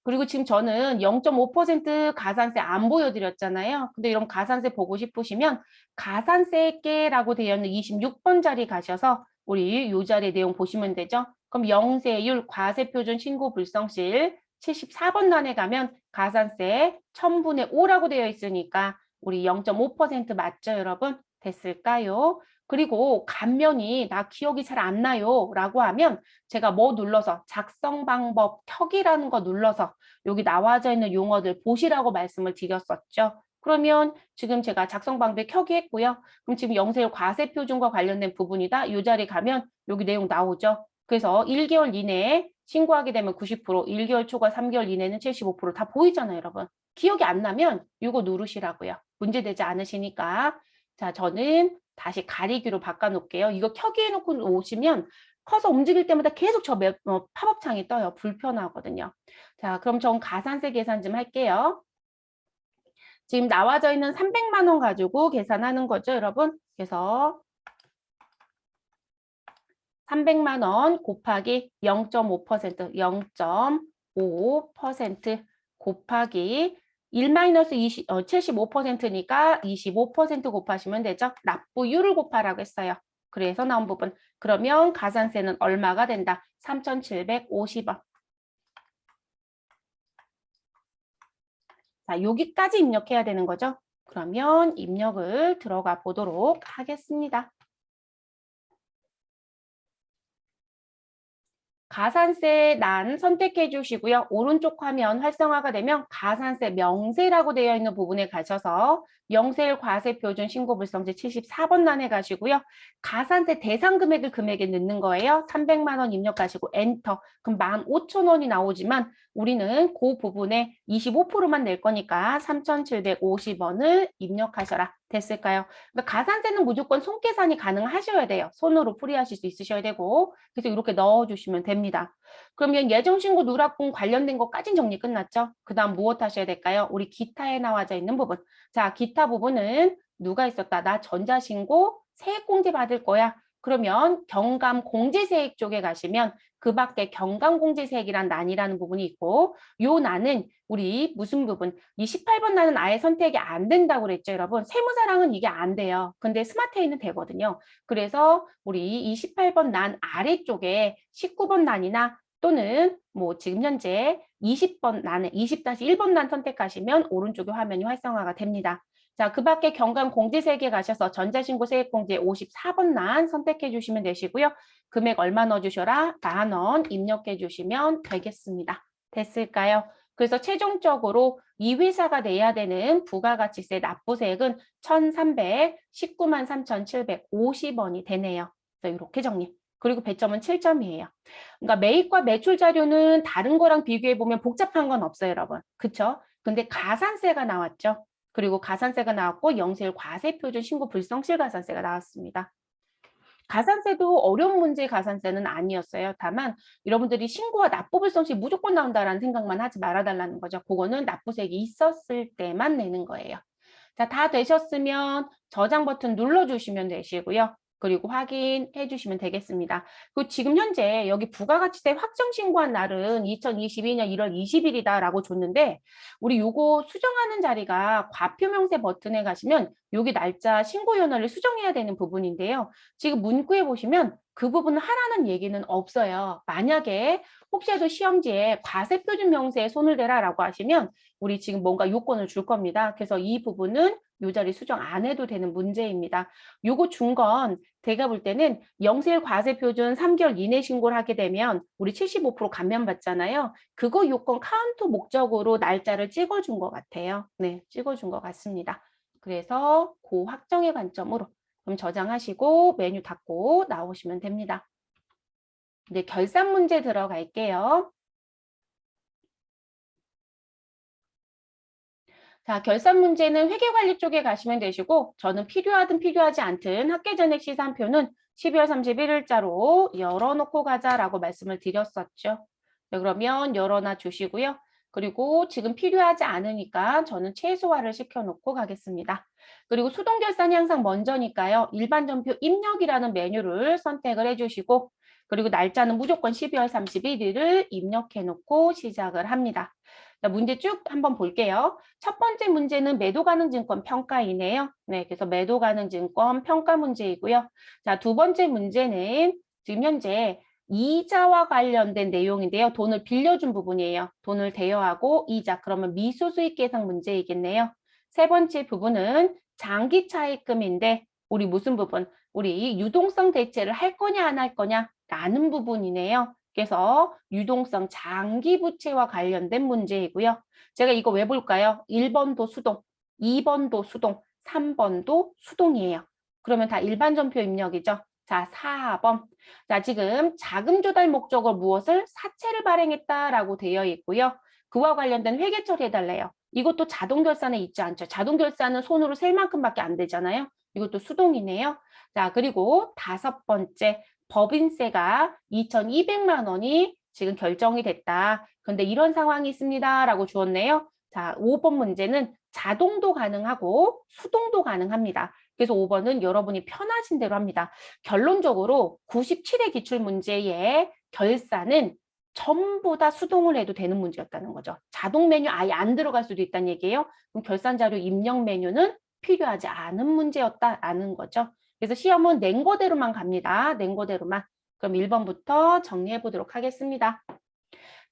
그리고 지금 저는 0.5% 가산세 안 보여드렸잖아요. 근데 이런 가산세 보고 싶으시면 가산세계라고 되어 있는 26번 자리 가셔서 우리 이 자리 내용 보시면 되죠. 그럼 영세율 과세표준 신고 불성실 74번 단에 가면 가산세 1000분의 5라고 되어 있으니까 우리 0.5% 맞죠, 여러분? 됐을까요? 그리고 감면이 나 기억이 잘 안 나요 라고 하면 제가 뭐 눌러서 작성 방법 켜기라는 거 눌러서 여기 나와져 있는 용어들 보시라고 말씀을 드렸었죠. 그러면 지금 제가 작성 방법에 켜기 했고요. 그럼 지금 영세율 과세 표준과 관련된 부분이다. 이 자리 가면 여기 내용 나오죠. 그래서 1개월 이내에 신고하게 되면 90%, 1개월 초과 3개월 이내는 75%다 보이잖아요, 여러분. 기억이 안 나면 이거 누르시라고요. 문제되지 않으시니까. 자, 저는 다시 가리기로 바꿔놓을게요. 이거 켜기 해놓고 오시면 커서 움직일 때마다 계속 저 팝업 창이 떠요. 불편하거든요. 자, 그럼 전 가산세 계산 좀 할게요. 지금 나와져 있는 300만 원 가지고 계산하는 거죠, 여러분. 그래서 300만 원 곱하기 0.5%, 0.5% 곱하기 75%니까 25% 곱하시면 되죠. 납부율을 곱하라고 했어요. 그래서 나온 부분. 그러면 가산세는 얼마가 된다? 3,750원. 자, 여기까지 입력해야 되는 거죠. 그러면 입력을 들어가 보도록 하겠습니다. 가산세 난 선택해 주시고요. 오른쪽 화면 활성화가 되면 가산세 명세라고 되어 있는 부분에 가셔서 영세율 과세 표준 신고 불성지 74번 난에 가시고요. 가산세 대상 금액을 금액에 넣는 거예요. 300만 원 입력하시고 엔터. 그럼 15,000원이 나오지만 우리는 그 부분에 25%만 낼 거니까 3,750원을 입력하셔라. 됐을까요? 그러니까 가산세는 무조건 손계산이 가능하셔야 돼요. 손으로 풀이하실 수 있으셔야 되고. 그래서 이렇게 넣어주시면 됩니다. 그러면 예정신고 누락분 관련된 것까진 정리 끝났죠? 그 다음 무엇 하셔야 될까요? 우리 기타에 나와져 있는 부분. 자, 기타 부분은 누가 있었다? 나 전자신고 세액공제 받을 거야. 그러면 경감공제세액 쪽에 가시면 그 밖에 경감공제세액이란 난이라는 부분이 있고 요 난은 우리 무슨 부분? 이 18번 난은 아예 선택이 안 된다고 그랬죠, 여러분. 세무사랑은 이게 안 돼요. 근데 스마트에는 되거든요. 그래서 우리 이 18번 난 아래쪽에 19번 난이나 또는 뭐 지금 현재 20번 난에 20-1번 난 선택하시면 오른쪽에 화면이 활성화가 됩니다. 자, 그 밖에 경감공제세액에 가셔서 전자신고세액공제 54번 난 선택해 주시면 되시고요. 금액 얼마 넣어주셔라? 10,000원 입력해 주시면 되겠습니다. 됐을까요? 그래서 최종적으로 이 회사가 내야 되는 부가가치세 납부세액은 1,319만 3,750원이 되네요. 그래서 이렇게 정리. 그리고 배점은 7점이에요. 그러니까 매입과 매출 자료는 다른 거랑 비교해 보면 복잡한 건 없어요, 여러분. 그쵸? 근데 가산세가 나왔죠. 그리고 가산세가 나왔고 영세율 과세표준 신고 불성실 가산세가 나왔습니다. 가산세도 어려운 문제의 가산세는 아니었어요. 다만 여러분들이 신고와 납부불성시 무조건 나온다라는 생각만 하지 말아달라는 거죠. 그거는 납부세액이 있었을 때만 내는 거예요. 자, 다 되셨으면 저장 버튼 눌러주시면 되시고요. 그리고 확인해 주시면 되겠습니다. 그 지금 현재 여기 부가가치세 확정 신고한 날은 2022년 1월 20일이다라고 줬는데 우리 요거 수정하는 자리가 과표명세 버튼에 가시면 여기 날짜 신고 연월을 수정해야 되는 부분인데요. 지금 문구에 보시면 그 부분을 하라는 얘기는 없어요. 만약에 혹시라도 시험지에 과세표준 명세에 손을 대라라고 하시면 우리 지금 뭔가 요건을 줄 겁니다. 그래서 이 부분은 요 자리 수정 안 해도 되는 문제입니다. 요거 준 건 제가 볼 때는 영세율 과세표준 3개월 이내 신고를 하게 되면 우리 75% 감면받잖아요. 그거 요건 카운트 목적으로 날짜를 찍어준 것 같아요. 네, 찍어준 것 같습니다. 그래서 그 확정의 관점으로 그럼 저장하시고 메뉴 닫고 나오시면 됩니다. 이제 결산 문제 들어갈게요. 자, 결산 문제는 회계관리 쪽에 가시면 되시고 저는 필요하든 필요하지 않든 학계전액 시산표는 12월 31일자로 열어놓고 가자라고 말씀을 드렸었죠. 네, 그러면 열어놔 주시고요. 그리고 지금 필요하지 않으니까 저는 최소화를 시켜놓고 가겠습니다. 그리고 수동결산이 항상 먼저니까요. 일반 전표 입력이라는 메뉴를 선택을 해주시고 그리고 날짜는 무조건 12월 31일을 입력해놓고 시작을 합니다. 자, 문제 쭉 한번 볼게요. 첫 번째 문제는 매도 가능 증권 평가이네요. 네, 그래서 매도 가능 증권 평가 문제이고요. 자, 두 번째 문제는 지금 현재 이자와 관련된 내용인데요. 돈을 빌려준 부분이에요. 돈을 대여하고 이자, 그러면 미수수익 계상 문제이겠네요. 세 번째 부분은 장기 차입금인데 우리 무슨 부분? 우리 유동성 대체를 할 거냐 안 할 거냐 라는 부분이네요. 그래서 유동성 장기 부채와 관련된 문제이고요. 제가 이거 왜 볼까요? 1번도 수동, 2번도 수동, 3번도 수동이에요. 그러면 다 일반 전표 입력이죠. 자, 4번. 자, 지금 자금 조달 목적으로 무엇을 사채를 발행했다라고 되어 있고요. 그와 관련된 회계 처리해달래요. 이것도 자동 결산에 있지 않죠. 자동 결산은 손으로 셀 만큼밖에 안 되잖아요. 이것도 수동이네요. 자, 그리고 다섯 번째. 법인세가 2,200만 원이 지금 결정이 됐다. 그런데 이런 상황이 있습니다. 라고 주었네요. 자, 5번 문제는 자동도 가능하고 수동도 가능합니다. 그래서 5번은 여러분이 편하신 대로 합니다. 결론적으로 97회 기출문제의 결산은 전부 다 수동을 해도 되는 문제였다는 거죠. 자동 메뉴 아예 안 들어갈 수도 있다는 얘기예요. 그럼 결산 자료 입력 메뉴는 필요하지 않은 문제였다라는 거죠. 그래서 시험은 낸 거대로만 갑니다. 낸 거대로만. 그럼 1번부터 정리해 보도록 하겠습니다.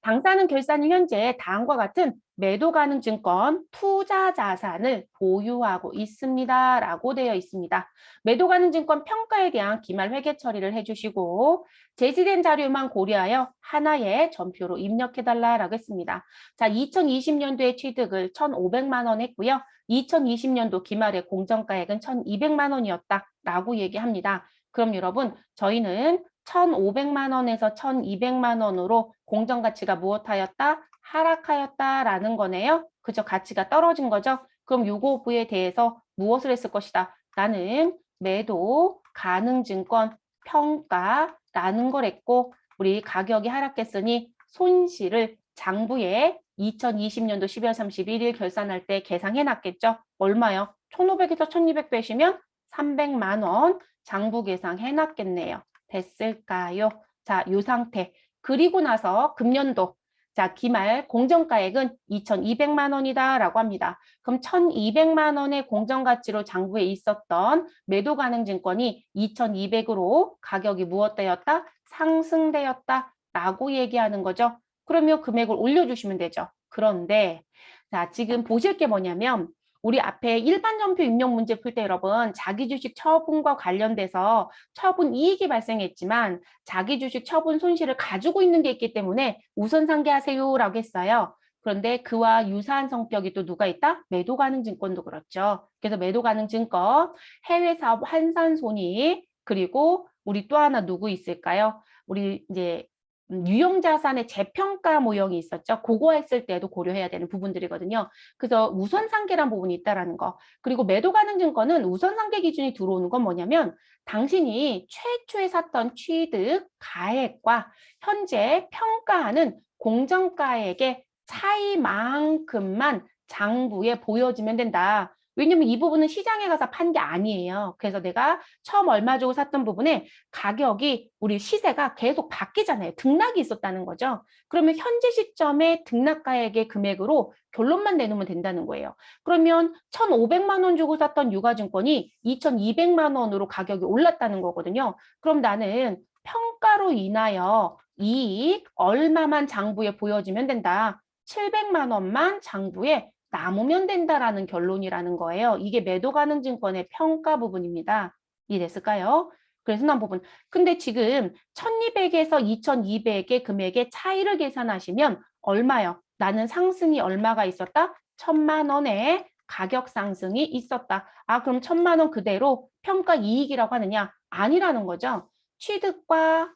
당사는 결산일 현재 다음과 같은 매도 가능 증권 투자 자산을 보유하고 있습니다. 라고 되어 있습니다. 매도 가능 증권 평가에 대한 기말 회계 처리를 해주시고 제시된 자료만 고려하여 하나의 전표로 입력해달라라고 했습니다. 자, 2020년도에 취득을 1,500만 원 했고요. 2020년도 기말의 공정가액은 1,200만 원이었다라고 얘기합니다. 그럼 여러분 저희는 1,500만 원에서 1,200만 원으로 공정가치가 무엇하였다? 하락하였다라는 거네요. 그죠? 가치가 떨어진 거죠? 그럼 요거 부에 대해서 무엇을 했을 것이다? 나는 매도 가능 증권 평가라는 걸 했고 우리 가격이 하락했으니 손실을 장부에 2020년도 12월 31일 결산할 때 계산해 놨겠죠? 얼마요? 1,500에서 1,200 빼시면 300만 원 장부 계산해 놨겠네요. 됐을까요? 자, 이 상태. 그리고 나서 금년도 자, 기말 공정가액은 2,200만 원이다라고 합니다. 그럼 1,200만 원의 공정가치로 장부에 있었던 매도 가능 증권이 2,200으로 가격이 무엇되었다? 상승되었다라고 얘기하는 거죠. 그러면 금액을 올려주시면 되죠. 그런데 자, 지금 보실 게 뭐냐면 우리 앞에 일반 전표 입력 문제 풀 때 여러분 자기 주식 처분과 관련돼서 처분 이익이 발생했지만 자기 주식 처분 손실을 가지고 있는 게 있기 때문에 우선 상계하세요 라고 했어요. 그런데 그와 유사한 성격이 또 누가 있다? 매도 가능 증권도 그렇죠. 그래서 매도 가능 증권, 해외 사업 환산 손익, 그리고 우리 또 하나 누구 있을까요? 우리 이제 유형자산의 재평가 모형이 있었죠. 그거 했을 때도 고려해야 되는 부분들이거든요. 그래서 우선상계란 부분이 있다라는 거. 그리고 매도 가능 증권은 우선상계 기준이 들어오는 건 뭐냐면 당신이 최초에 샀던 취득 가액과 현재 평가하는 공정가액의 차이만큼만 장부에 보여지면 된다. 왜냐면 이 부분은 시장에 가서 판 게 아니에요. 그래서 내가 처음 얼마 주고 샀던 부분에 가격이 우리 시세가 계속 바뀌잖아요. 등락이 있었다는 거죠. 그러면 현재 시점의 등락가액의 금액으로 결론만 내놓으면 된다는 거예요. 그러면 1,500만 원 주고 샀던 유가증권이 2,200만 원으로 가격이 올랐다는 거거든요. 그럼 나는 평가로 인하여 이익 얼마만 장부에 보여지면 된다. 700만 원만 장부에 남으면 된다라는 결론이라는 거예요. 이게 매도 가능 증권의 평가 부분입니다. 이해됐을까요? 그래서 난 부분. 근데 지금 1,200에서 2,200의 금액의 차이를 계산하시면 얼마요? 나는 상승이 얼마가 있었다? 1,000만 원의 가격 상승이 있었다. 아, 그럼 1,000만 원 그대로 평가 이익이라고 하느냐? 아니라는 거죠. 취득과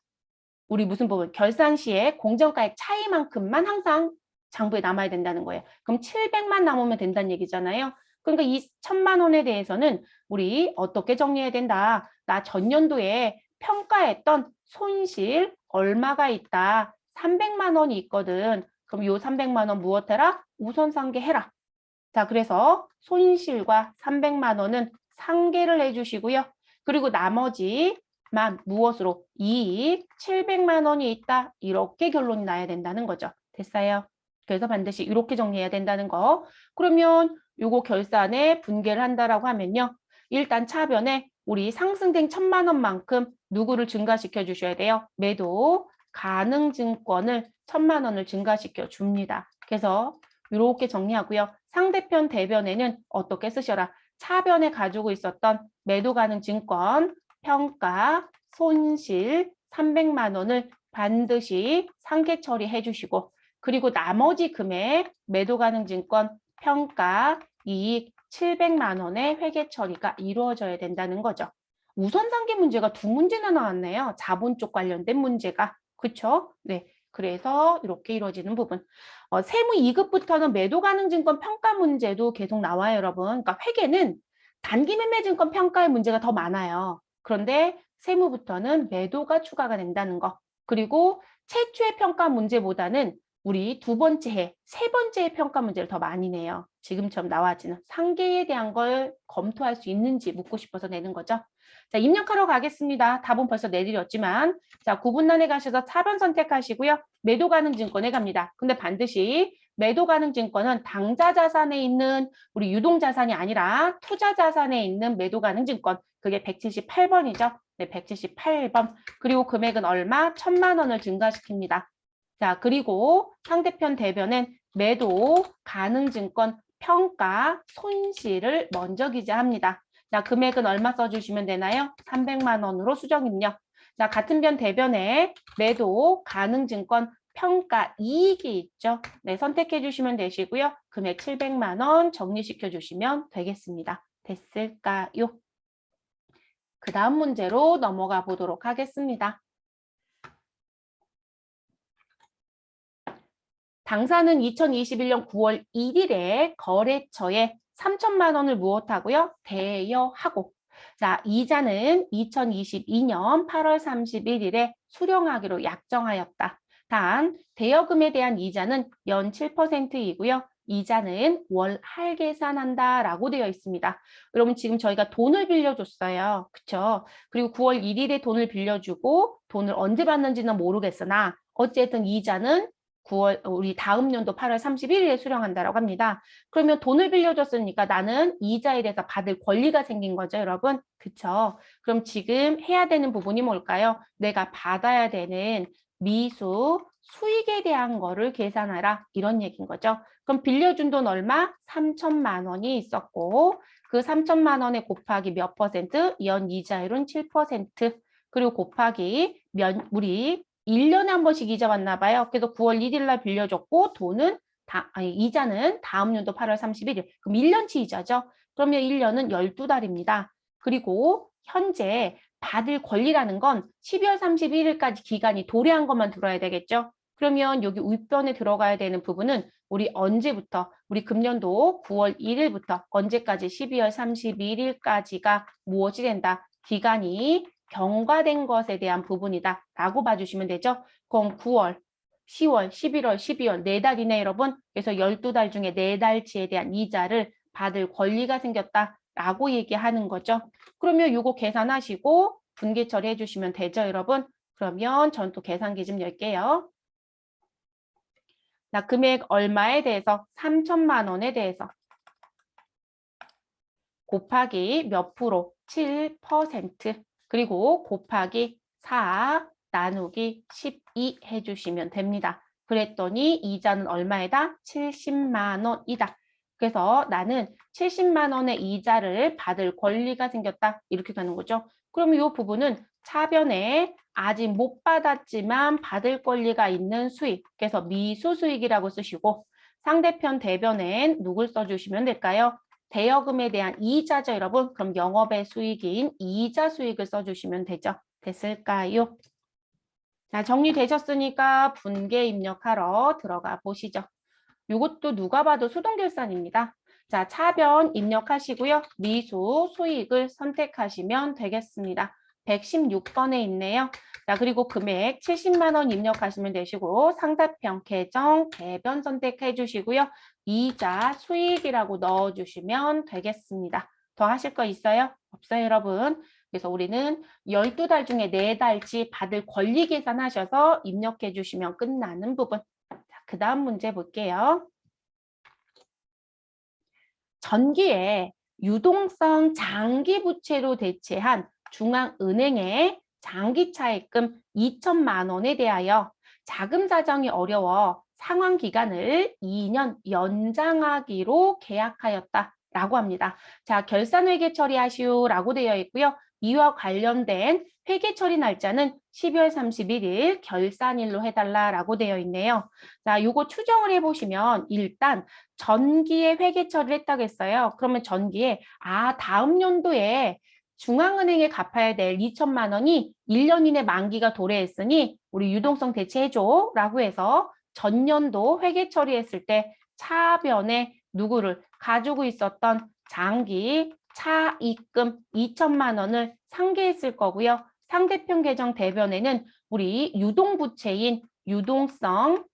우리 무슨 부분? 결산 시에 공정가액 차이만큼만 항상 장부에 남아야 된다는 거예요. 그럼 700만 남으면 된다는 얘기잖아요. 그러니까 이 1,000만 원에 대해서는 우리 어떻게 정리해야 된다. 나 전년도에 평가했던 손실 얼마가 있다. 300만 원이 있거든. 그럼 요 300만 원 무엇해라? 우선 상계해라. 자, 그래서 손실과 300만 원은 상계를 해주시고요. 그리고 나머지만 무엇으로? 이익 700만 원이 있다. 이렇게 결론이 나야 된다는 거죠. 됐어요? 그래서 반드시 이렇게 정리해야 된다는 거. 그러면 요거 결산에 분개를 한다라고 하면요. 일단 차변에 우리 상승된 1000만 원만큼 누구를 증가시켜 주셔야 돼요? 매도 가능증권을 1000만 원을 증가시켜 줍니다. 그래서 이렇게 정리하고요. 상대편 대변에는 어떻게 쓰셔라? 차변에 가지고 있었던 매도 가능 증권, 평가, 손실 300만 원을 반드시 상계 처리해 주시고 그리고 나머지 금액 매도 가능 증권, 평가, 이익 700만 원의 회계 처리가 이루어져야 된다는 거죠. 우선 상계 문제가 두 문제나 나왔네요. 자본 쪽 관련된 문제가. 그렇죠? 네. 그래서 이렇게 이루어지는 부분. 세무 2급부터는 매도 가능 증권 평가 문제도 계속 나와요, 여러분. 그러니까 회계는 단기 매매 증권 평가의 문제가 더 많아요. 그런데 세무부터는 매도가 추가가 된다는 거. 그리고 최초의 평가 문제보다는 우리 두 번째 해, 세 번째 해 평가 문제를 더 많이 내요. 지금처럼 나와지는 상계에 대한 걸 검토할 수 있는지 묻고 싶어서 내는 거죠. 자, 입력하러 가겠습니다. 답은 벌써 내드렸지만 자, 구분란에 가셔서 차변 선택하시고요. 매도 가능 증권에 갑니다. 근데 반드시 매도 가능 증권은 당좌 자산에 있는 우리 유동 자산이 아니라 투자 자산에 있는 매도 가능 증권. 그게 178번이죠. 네, 178번. 그리고 금액은 얼마? 1000만 원을 증가시킵니다. 자, 그리고 상대편 대변엔 매도 가능 증권 평가 손실을 먼저 기재합니다. 자, 금액은 얼마 써주시면 되나요? 300만 원으로 수정 입력. 자, 같은 변 대변에 매도 가능 증권 평가 이익이 있죠. 네, 선택해 주시면 되시고요. 금액 700만 원 정리시켜 주시면 되겠습니다. 됐을까요? 그 다음 문제로 넘어가 보도록 하겠습니다. 당사는 2021년 9월 1일에 거래처에 3천만 원을 무엇하고요? 대여하고 자, 이자는 2022년 8월 31일에 수령하기로 약정하였다. 단, 대여금에 대한 이자는 연 7%이고요. 이자는 월 할계산한다라고 되어 있습니다. 여러분 지금 저희가 돈을 빌려줬어요. 그쵸? 그리고 9월 1일에 돈을 빌려주고 돈을 언제 받는지는 모르겠으나 어쨌든 이자는 9월 우리 다음 연도 8월 31일에 수령한다라고 합니다. 그러면 돈을 빌려줬으니까 나는 이자에 대해서 받을 권리가 생긴 거죠, 여러분. 그쵸? 그럼 지금 해야 되는 부분이 뭘까요? 내가 받아야 되는 미수 수익에 대한 거를 계산하라 이런 얘기인 거죠. 그럼 빌려준 돈 얼마? 3천만 원이 있었고 그 3천만 원에 곱하기 몇 퍼센트? 연 이자율은 7%. 그리고 곱하기 우리 1년에 한 번씩 이자 왔나 봐요. 그래서 9월 1일 날 빌려줬고 돈은 이자는 다음 연도 8월 31일. 그럼 1년치 이자죠. 그러면 1년은 12달입니다. 그리고 현재 받을 권리라는 건 12월 31일까지 기간이 도래한 것만 들어야 되겠죠. 그러면 여기 윗변에 들어가야 되는 부분은 우리 언제부터 우리 금년도 9월 1일부터 언제까지 12월 31일까지가 무엇이 된다. 기간이 경과된 것에 대한 부분이다 라고 봐주시면 되죠. 그럼 9월, 10월, 11월, 12월 4달이네 여러분. 그래서 12달 중에 4달치에 대한 이자를 받을 권리가 생겼다 라고 얘기하는 거죠. 그러면 이거 계산하시고 분계 처리해 주시면 되죠 여러분. 그러면 전 또 계산기 좀 열게요. 자, 금액 얼마에 대해서 3천만 원에 대해서 곱하기 몇 프로? 7%. 그리고 곱하기 4 나누기 12 해주시면 됩니다. 그랬더니 이자는 얼마이다? 70만 원이다. 그래서 나는 70만 원의 이자를 받을 권리가 생겼다. 이렇게 가는 거죠. 그럼 이 부분은 차변에 아직 못 받았지만 받을 권리가 있는 수익. 그래서 미수 수익이라고 쓰시고 상대편 대변엔 누굴 써주시면 될까요? 대여금에 대한 이자죠, 여러분. 그럼 영업의 수익인 이자 수익을 써주시면 되죠. 됐을까요? 자, 정리되셨으니까 분계 입력하러 들어가 보시죠. 이것도 누가 봐도 수동결산입니다. 자, 차변 입력하시고요. 미수 수익을 선택하시면 되겠습니다. 116번에 있네요. 자, 그리고 금액 70만 원 입력하시면 되시고 상대편 계정 대변 선택해 주시고요. 이자 수익이라고 넣어주시면 되겠습니다. 더 하실 거 있어요? 없어요, 여러분? 그래서 우리는 12달 중에 4달치 받을 권리 계산하셔서 입력해 주시면 끝나는 부분. 자, 그 다음 문제 볼게요. 전기에 유동성 장기 부채로 대체한 중앙은행의 장기 차입금 2천만 원에 대하여 자금 사정이 어려워 상환 기간을 2년 연장하기로 계약하였다라고 합니다. 자, 결산 회계 처리하시오라고 되어 있고요. 이와 관련된 회계 처리 날짜는 12월 31일 결산일로 해달라라고 되어 있네요. 자, 요거 추정을 해보시면 일단 전기에 회계 처리를 했다고 했어요. 그러면 전기에 다음 연도에 중앙은행에 갚아야 될 2천만 원이 1년 이내 만기가 도래했으니 우리 유동성 대체해줘 라고 해서 전년도 회계 처리했을 때 차변에 누구를 가지고 있었던 장기 차입금 2천만 원을 상계했을 거고요. 상대편 계정 대변에는 우리 유동부채인 유동성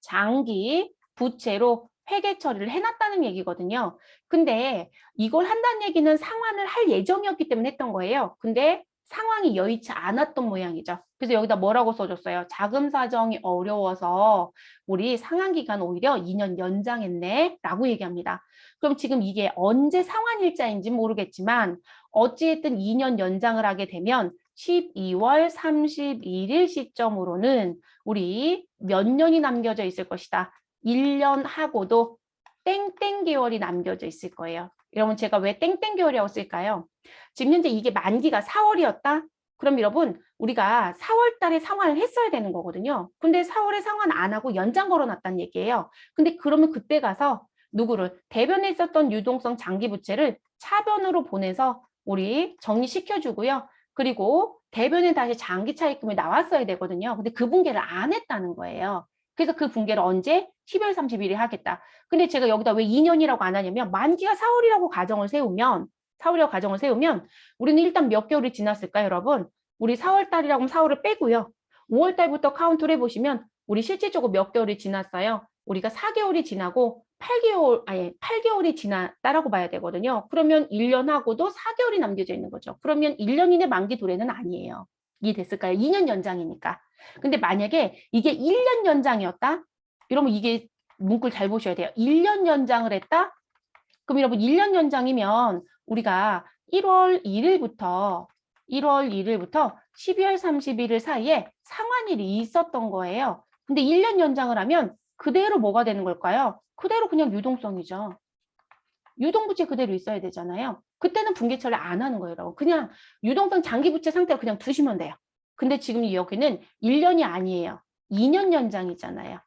장기 부채로 회계 처리를 해놨다는 얘기거든요. 근데 이걸 한다는 얘기는 상환을 할 예정이었기 때문에 했던 거예요. 근데 상황이 여의치 않았던 모양이죠. 그래서 여기다 뭐라고 써줬어요? 자금 사정이 어려워서 우리 상환 기간 오히려 2년 연장했네 라고 얘기합니다. 그럼 지금 이게 언제 상환일자인지 모르겠지만 어찌됐든 2년 연장을 하게 되면 12월 31일 시점으로는 우리 몇 년이 남겨져 있을 것이다. 1년 하고도 땡땡 개월이 남겨져 있을 거예요. 여러분 제가 왜 땡땡 개월이라고 쓸까요? 지금 현재 이게 만기가 4월이었다? 그럼 여러분 우리가 4월 달에 상환을 했어야 되는 거거든요. 근데 4월에 상환 안 하고 연장 걸어놨다는 얘기예요. 근데 그러면 그때 가서 누구를 대변에 있었던 유동성 장기 부채를 차변으로 보내서 우리 정리시켜주고요. 그리고 대변에 다시 장기 차입금이 나왔어야 되거든요. 근데 그 분개를 안 했다는 거예요. 그래서 그 분개를 언제? 12월 30일에 하겠다. 근데 제가 여기다 왜 2년이라고 안 하냐면 만기가 4월이라고 가정을 세우면 우리는 일단 몇 개월이 지났을까요, 여러분? 우리 4월 달이라고 하면 4월을 빼고요. 5월 달부터 카운트를 해보시면 우리 실질적으로 몇 개월이 지났어요? 우리가 4개월이 지나고 8개월이 지났다라고 봐야 되거든요. 그러면 1년하고도 4개월이 남겨져 있는 거죠. 그러면 1년 이내 만기 도래는 아니에요. 이해됐을까요? 2년 연장이니까. 근데 만약에 이게 1년 연장이었다? 이러면 이게 문구를 잘 보셔야 돼요. 1년 연장을 했다? 그럼 여러분 1년 연장이면 우리가 1월 1일부터 12월 31일 사이에 상환일이 있었던 거예요. 근데 1년 연장을 하면 그대로 뭐가 되는 걸까요? 그대로 그냥 유동성이죠. 유동부채 그대로 있어야 되잖아요. 그때는 분기처리 안 하는 거예요. 여러분. 그냥 유동성 장기부채 상태로 그냥 두시면 돼요. 근데 지금 여기는 1년이 아니에요. 2년 연장이잖아요.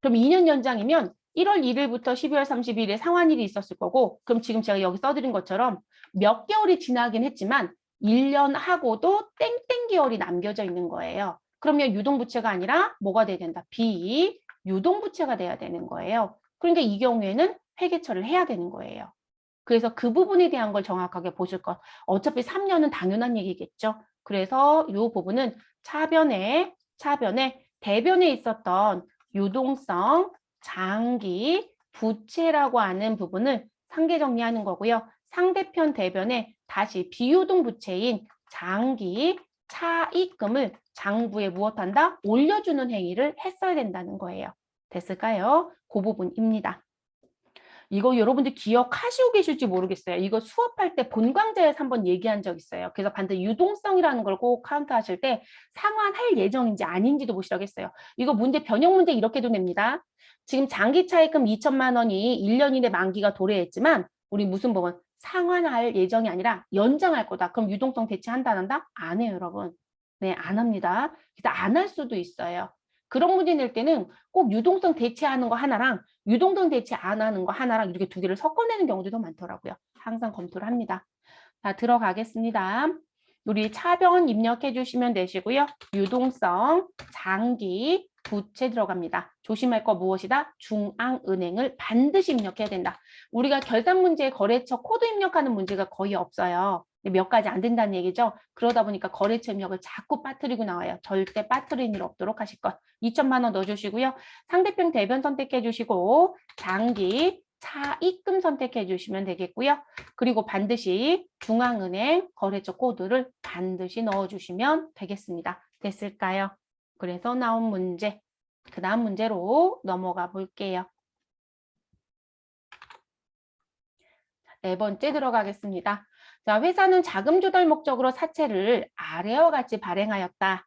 그럼 2년 연장이면 1월 1일부터 12월 30일에 상환일이 있었을 거고 그럼 지금 제가 여기 써드린 것처럼 몇 개월이 지나긴 했지만 1년 하고도 땡땡 개월이 남겨져 있는 거예요. 그러면 유동부채가 아니라 뭐가 돼야 된다? 비유동부채가 돼야 되는 거예요. 그러니까 이 경우에는 회계처리를 해야 되는 거예요. 그래서 그 부분에 대한 걸 정확하게 보실 것. 어차피 3년은 당연한 얘기겠죠. 그래서 이 부분은 차변에 대변에 있었던 유동성, 장기, 부채라고 하는 부분을 상계 정리하는 거고요. 상대편 대변에 다시 비유동 부채인 장기, 차입금을 장부에 무엇한다? 올려주는 행위를 했어야 된다는 거예요. 됐을까요? 그 부분입니다. 이거 여러분들 기억하시고 계실지 모르겠어요. 이거 수업할 때 본광자에서 한번 얘기한 적 있어요. 그래서 반드시 유동성이라는 걸 꼭 카운트하실 때 상환할 예정인지 아닌지도 보시라고 했어요. 이거 문제 변형 문제 이렇게도 냅니다. 지금 장기 차입금 2천만 원이 1년 이내 만기가 도래했지만 우리 무슨 부분? 상환할 예정이 아니라 연장할 거다. 그럼 유동성 대체한다 안 한다? 안 해요, 여러분. 네, 안 합니다. 그래서 안 할 수도 있어요. 그런 문제 낼 때는 꼭 유동성 대체하는 거 하나랑 유동성 대체 안 하는 거 하나랑 이렇게 두 개를 섞어내는 경우도 많더라고요. 항상 검토를 합니다. 자, 들어가겠습니다. 우리 차변 입력해 주시면 되시고요. 유동성, 장기, 부채 들어갑니다. 조심할 거 무엇이다? 중앙은행을 반드시 입력해야 된다. 우리가 결산 문제에 거래처 코드 입력하는 문제가 거의 없어요. 몇 가지 안 된다는 얘기죠. 그러다 보니까 거래처 입력을 자꾸 빠뜨리고 나와요. 절대 빠뜨리는 일 없도록 하실 것. 2천만 원 넣어주시고요. 상대편 대변 선택해 주시고 장기, 차입금 선택해 주시면 되겠고요. 그리고 반드시 중앙은행 거래처 코드를 반드시 넣어주시면 되겠습니다. 됐을까요? 그래서 나온 문제, 그 다음 문제로 넘어가 볼게요. 네 번째 들어가겠습니다. 자, 회사는 자금 조달 목적으로 사채를 아래와 같이 발행하였다.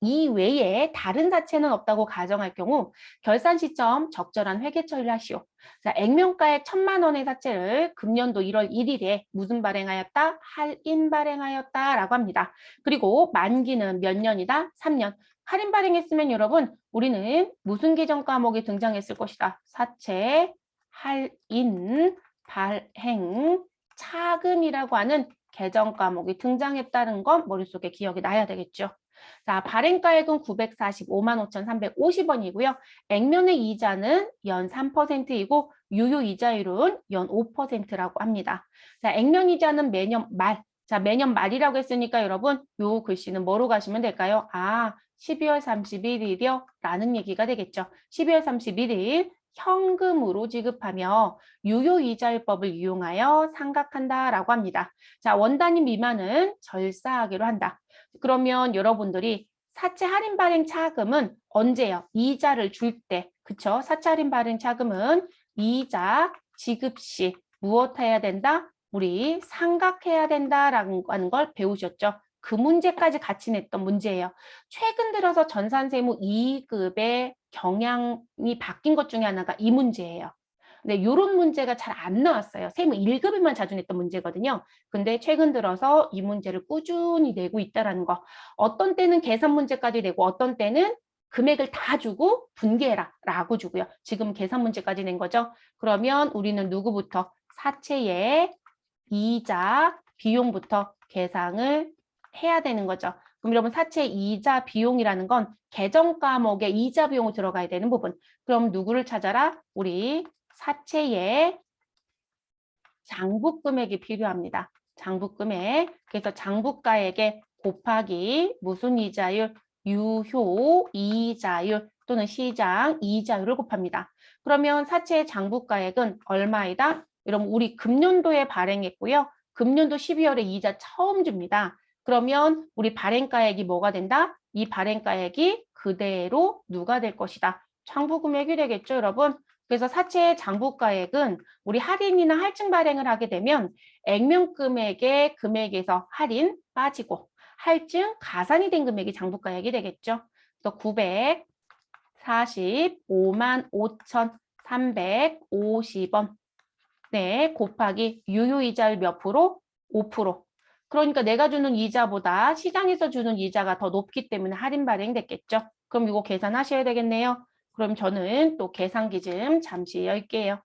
이외에 다른 사채는 없다고 가정할 경우 결산 시점 적절한 회계 처리를 하시오. 자, 액면가의 1,000만 원의 사채를 금년도 1월 1일에 무슨 발행하였다? 할인 발행하였다라고 합니다. 그리고 만기는 몇 년이다? 3년. 할인 발행했으면 여러분 우리는 무슨 계정 과목이 등장했을 것이다? 사채, 할인, 발행, 차금이라고 하는 계정 과목이 등장했다는 건 머릿속에 기억이 나야 되겠죠. 자, 발행가액은 945만 5,350원이고요. 액면의 이자는 연 3%이고 유효 이자율은 연 5%라고 합니다. 자, 액면 이자는 매년 말. 자, 매년 말이라고 했으니까 여러분 요 글씨는 뭐로 가시면 될까요? 아, 12월 31일이요? 라는 얘기가 되겠죠. 12월 31일 현금으로 지급하며 유효이자율법을 이용하여 상각한다라고 합니다. 자, 원 단위 미만은 절사하기로 한다. 그러면 여러분들이 사채 할인 발행 차금은 언제요? 이자를 줄 때. 그쵸? 사채 할인 발행 차금은 이자 지급 시 무엇 해야 된다? 우리 상각해야 된다라는 걸 배우셨죠? 그 문제까지 같이 냈던 문제예요. 최근 들어서 전산세무 2급의 경향이 바뀐 것 중에 하나가 이 문제예요. 근데 이런 문제가 잘 안 나왔어요. 세무 1급에만 자주 냈던 문제거든요. 근데 최근 들어서 이 문제를 꾸준히 내고 있다는 거. 어떤 때는 계산 문제까지 내고 어떤 때는 금액을 다 주고 분개해라 라고 주고요. 지금 계산 문제까지 낸 거죠. 그러면 우리는 누구부터? 사채의 이자, 비용부터 계산을 해야 되는 거죠. 그럼 여러분 사채 이자 비용이라는 건 계정 과목에 이자 비용이 들어가야 되는 부분. 그럼 누구를 찾아라? 우리 사채의 장부 금액이 필요합니다. 장부 금액. 그래서 장부가액에 곱하기 무슨 이자율? 유효 이자율 또는 시장 이자율을 곱합니다. 그러면 사채의 장부가액은 얼마이다? 여러분 우리 금년도에 발행했고요. 금년도 12월에 이자 처음 줍니다. 그러면 우리 발행가액이 뭐가 된다? 이 발행가액이 그대로 누가 될 것이다? 장부 금액이 되겠죠, 여러분? 그래서 사채의 장부가액은 우리 할인이나 할증 발행을 하게 되면 액면 금액의 금액에서 할인 빠지고 할증 가산이 된 금액이 장부가액이 되겠죠. 그래서 945만 5,350원 네, 곱하기 유효이자율 몇 프로? 5%. 그러니까 내가 주는 이자보다 시장에서 주는 이자가 더 높기 때문에 할인 발행됐겠죠. 그럼 이거 계산하셔야 되겠네요. 그럼 저는 또 계산기 좀 잠시 열게요.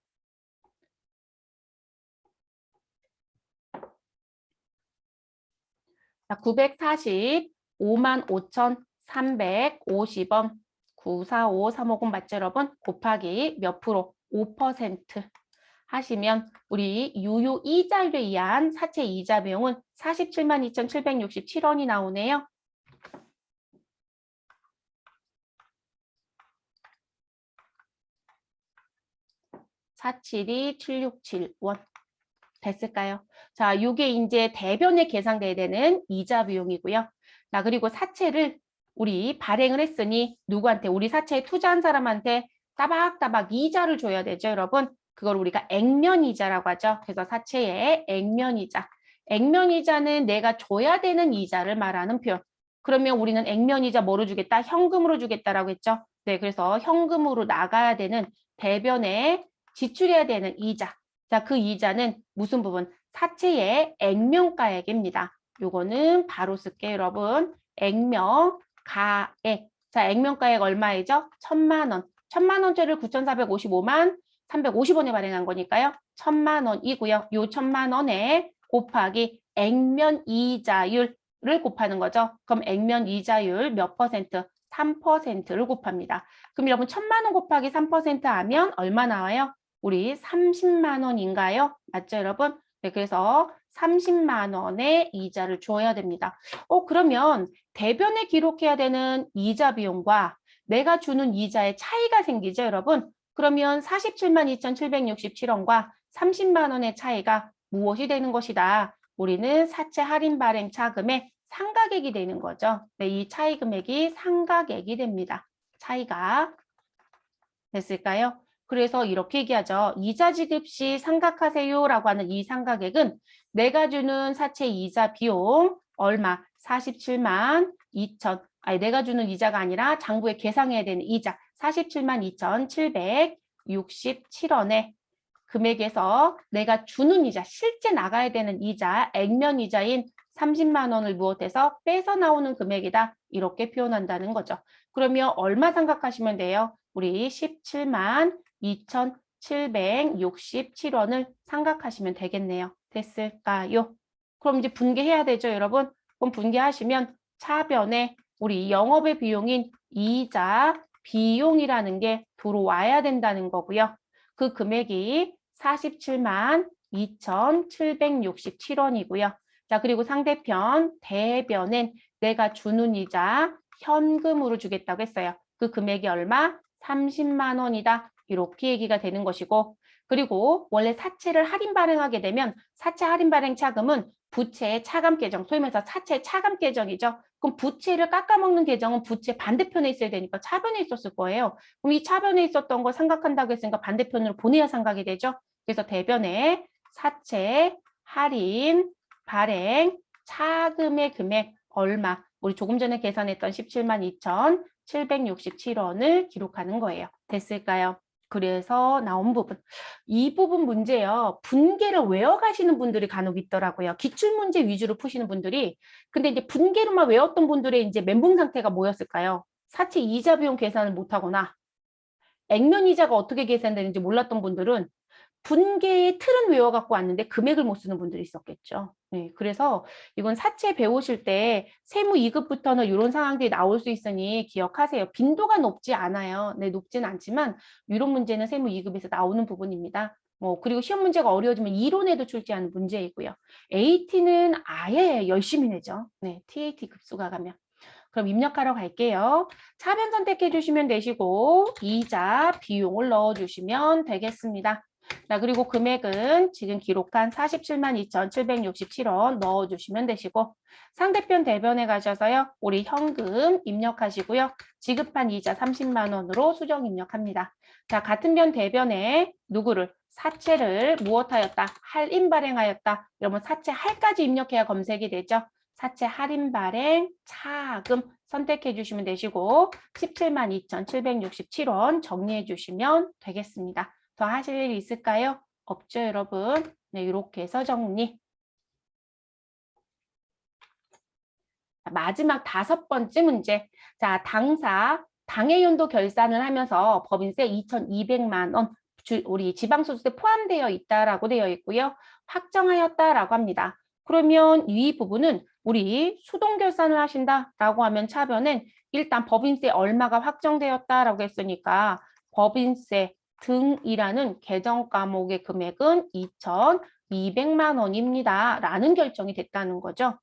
자, 945만 5,350원 945350 맞죠, 여러분? 곱하기 몇 프로? 5% 하시면 우리 유효 이자율에 의한 사채 이자 비용은 47만 2,767원이 나오네요. 472,767원. 됐을까요? 자, 이게 이제 대변에 계산돼야 되는 이자 비용이고요. 자, 그리고 사채를 우리 발행을 했으니 누구한테? 우리 사채에 투자한 사람한테 따박따박 이자를 줘야 되죠, 여러분. 그걸 우리가 액면이자라고 하죠. 그래서 사채의 액면이자. 액면이자는 내가 줘야 되는 이자를 말하는 표현. 그러면 우리는 액면이자 뭐로 주겠다? 현금으로 주겠다라고 했죠. 네, 그래서 현금으로 나가야 되는 대변에 지출해야 되는 이자. 자, 그 이자는 무슨 부분? 사채의 액면가액입니다. 요거는 바로 쓸게요, 여러분. 액면가액. 자, 액면가액 얼마이죠? 1,000만 원. 1,000만 원짜리를 9,455만 350원에 발행한 거니까요. 1,000만 원이고요. 요 1,000만 원에 곱하기 액면 이자율을 곱하는 거죠. 그럼 액면 이자율 몇 퍼센트? 3%를 곱합니다. 그럼 여러분 1,000만 원 곱하기 3% 하면 얼마 나와요? 우리 30만 원인가요? 맞죠, 여러분? 네, 그래서 30만 원의 이자를 줘야 됩니다. 그러면 대변에 기록해야 되는 이자 비용과 내가 주는 이자의 차이가 생기죠, 여러분? 그러면 47만 2,767원과 30만 원의 차이가 무엇이 되는 것이다? 우리는 사채 할인 발행 차금의 상가액이 되는 거죠. 네, 이 차이 금액이 상가액이 됩니다. 차이가 됐을까요? 그래서 이렇게 얘기하죠. 이자 지급 시 상각하세요라고 하는 이 상각액은 내가 주는 사채 이자 비용 얼마? 47만 2천. 아니 내가 주는 이자가 아니라 장부에 계상해야 되는 이자 47만 2,767원에 금액에서 내가 주는 이자, 실제 나가야 되는 이자, 액면 이자인 30만 원을 무엇해서 빼서 나오는 금액이다. 이렇게 표현한다는 거죠. 그러면 얼마 생각하시면 돼요? 우리 17만 2,767원을 생각하시면 되겠네요. 됐을까요? 그럼 이제 분개해야 되죠, 여러분? 그럼 분개하시면 차변에 우리 영업의 비용인 이자, 비용이라는 게 들어와야 된다는 거고요. 그 금액이 47만 2,767원이고요. 자, 그리고 상대편 대변엔 내가 주는 이자 현금으로 주겠다고 했어요. 그 금액이 얼마? 30만 원이다. 이렇게 얘기가 되는 것이고, 그리고 원래 사채를 할인 발행하게 되면 사채 할인 발행 차금은 부채의 차감 계정, 소위 말해서 사채 차감 계정이죠. 그럼 부채를 깎아먹는 계정은 부채 반대편에 있어야 되니까 차변에 있었을 거예요. 그럼 이 차변에 있었던 거 생각한다고 했으니까 반대편으로 보내야 생각이 되죠. 그래서 대변에 사채, 할인, 발행, 차금의 금액 얼마? 우리 조금 전에 계산했던 17만 2,767원을 기록하는 거예요. 됐을까요? 그래서 나온 부분. 이 부분 문제요. 분계를 외워가시는 분들이 간혹 있더라고요. 기출문제 위주로 푸시는 분들이. 근데 이제 분계로만 외웠던 분들의 이제 멘붕 상태가 뭐였을까요? 사채 이자 비용 계산을 못하거나 액면 이자가 어떻게 계산되는지 몰랐던 분들은 분계의 틀은 외워갖고 왔는데 금액을 못 쓰는 분들이 있었겠죠. 네, 그래서 이건 사채 배우실 때 세무 2급부터는 이런 상황들이 나올 수 있으니 기억하세요. 빈도가 높지 않아요. 네, 높지는 않지만 이런 문제는 세무 2급에서 나오는 부분입니다. 그리고 시험 문제가 어려워지면 이론에도 출제하는 문제이고요. AT는 아예 열심히 내죠. 네, TAT 급수가 가면. 그럼 입력하러 갈게요. 차변 선택해 주시면 되시고 이자 비용을 넣어 주시면 되겠습니다. 자, 그리고 금액은 지금 기록한 47만 2,767원 넣어 주시면 되시고 상대편 대변에 가셔서요. 우리 현금 입력하시고요. 지급한 이자 30만 원으로 수정 입력합니다. 자, 같은 변 대변에 누구를 사채를 무엇하였다? 할인 발행하였다. 여러분 사채 할까지 입력해야 검색이 되죠. 사채 할인 발행 차금 선택해 주시면 되시고 17만 2,767원 정리해 주시면 되겠습니다. 더 하실 일 있을까요? 없죠, 여러분? 네, 이렇게 해서 정리. 마지막 5번째 문제. 자, 당사 당해연도 결산을 하면서 법인세 2,200만 원 우리 지방소득세 포함되어 있다라고 되어 있고요. 확정하였다라고 합니다. 그러면 이 부분은 우리 수동 결산을 하신다라고 하면 차변은 일단 법인세 얼마가 확정되었다라고 했으니까 법인세 등이라는 계정 과목의 금액은 2,200만 원입니다. 라는 결정이 됐다는 거죠.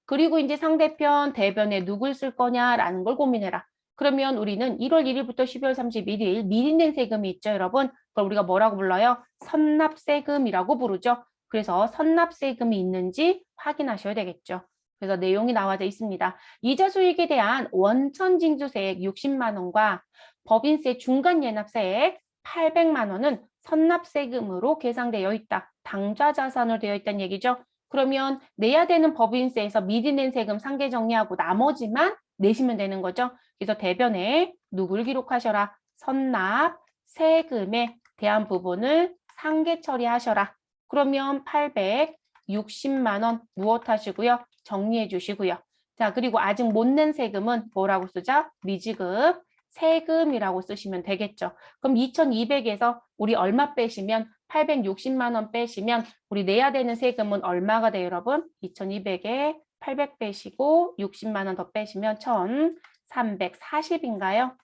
그리고 이제 상대편 대변에 누굴 쓸 거냐라는 걸 고민해라. 그러면 우리는 1월 1일부터 12월 31일 미리 낸 세금이 있죠, 여러분. 그걸 우리가 뭐라고 불러요? 선납세금이라고 부르죠. 그래서 선납세금이 있는지 확인하셔야 되겠죠. 그래서 내용이 나와져 있습니다. 이자 수익에 대한 원천 징수세액 60만 원과 법인세 중간 예납세액 800만 원은 선납세금으로 계상되어 있다. 당좌 자산으로 되어 있다는 얘기죠. 그러면 내야 되는 법인세에서 미리 낸 세금 상계 정리하고 나머지만 내시면 되는 거죠. 그래서 대변에 누굴 기록하셔라. 선납 세금에 대한 부분을 상계 처리하셔라. 그러면 860만 원 무엇 하시고요? 정리해 주시고요. 자, 그리고 아직 못 낸 세금은 뭐라고 쓰자? 미지급 세금이라고 쓰시면 되겠죠. 그럼 2,200에서 우리 얼마 빼시면 860만 원 빼시면 우리 내야 되는 세금은 얼마가 돼요, 여러분? 2,200에 800 빼시고 60만 원 더 빼시면 1,340인가요?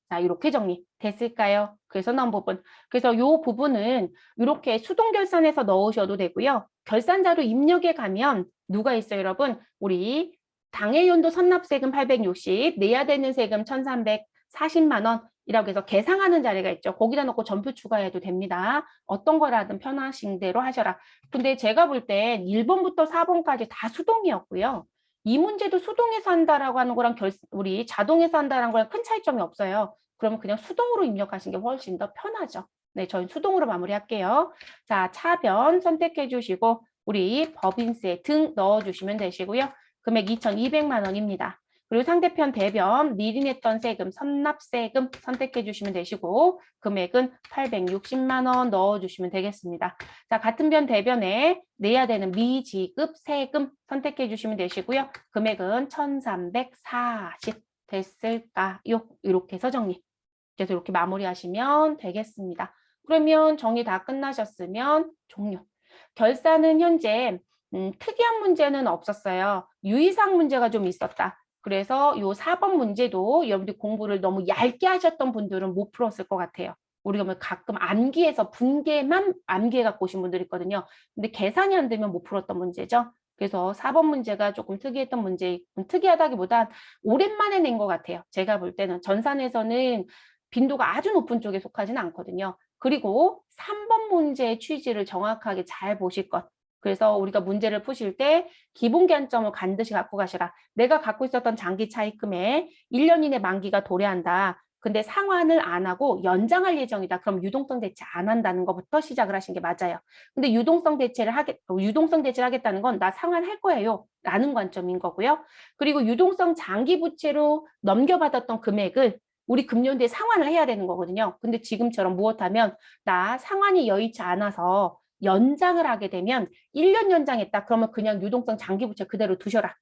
자, 이렇게 정리됐을까요? 그래서 나온 부분. 그래서 이 부분은 이렇게 수동 결산해서 넣으셔도 되고요. 결산자료 입력에 가면 누가 있어요, 여러분? 우리 당해연도 선납세금 860, 내야 되는 세금 1,340만 원이라고 해서 계상하는 자리가 있죠. 거기다 넣고 전표 추가해도 됩니다. 어떤 거라든 편하신 대로 하셔라. 근데 제가 볼 땐 1번부터 4번까지 다 수동이었고요. 이 문제도 수동에서 한다라고 하는 거랑 우리 자동에서 한다라는 거랑 큰 차이점이 없어요. 그러면 그냥 수동으로 입력하시는 게 훨씬 더 편하죠. 네, 저희 수동으로 마무리할게요. 자, 차변 선택해 주시고 우리 법인세 등 넣어주시면 되시고요. 금액 2,200만 원입니다. 그리고 상대편 대변 미리 냈던 세금, 선납세금 선택해 주시면 되시고 금액은 860만 원 넣어주시면 되겠습니다. 자, 같은 변 대변에 내야 되는 미지급 세금 선택해 주시면 되시고요. 금액은 1,340 됐을까요? 이렇게 해서 정리. 그래서 이렇게 마무리하시면 되겠습니다. 그러면 정리 다 끝나셨으면 종료. 결산은 현재 특이한 문제는 없었어요. 유의사항 문제가 좀 있었다. 그래서 요 4번 문제도 여러분들 공부를 너무 얇게 하셨던 분들은 못 풀었을 것 같아요. 우리가 뭐 가끔 암기해서 분계만 암기해 갖고 오신 분들 있거든요. 근데 계산이 안 되면 못 풀었던 문제죠. 그래서 4번 문제가 조금 특이했던 문제, 특이하다기보단 오랜만에 낸 것 같아요. 제가 볼 때는 전산에서는 빈도가 아주 높은 쪽에 속하지는 않거든요. 그리고 3번 문제의 취지를 정확하게 잘 보실 것. 그래서 우리가 문제를 푸실 때 기본 개념점을 반드시 갖고 가시라. 내가 갖고 있었던 장기 차입금에 1년 이내 만기가 도래한다. 근데 상환을 안 하고 연장할 예정이다. 그럼 유동성 대체 안 한다는 것부터 시작을 하신 게 맞아요. 근데 유동성 대체를 하겠다는 건 나 상환할 거예요. 라는 관점인 거고요. 그리고 유동성 장기 부채로 넘겨받았던 금액을 우리 금년도에 상환을 해야 되는 거거든요. 근데 지금처럼 무엇하면 나 상환이 여의치 않아서 연장을 하게 되면 1년 연장했다. 그러면 그냥 유동성 장기 부채 그대로 두셔라.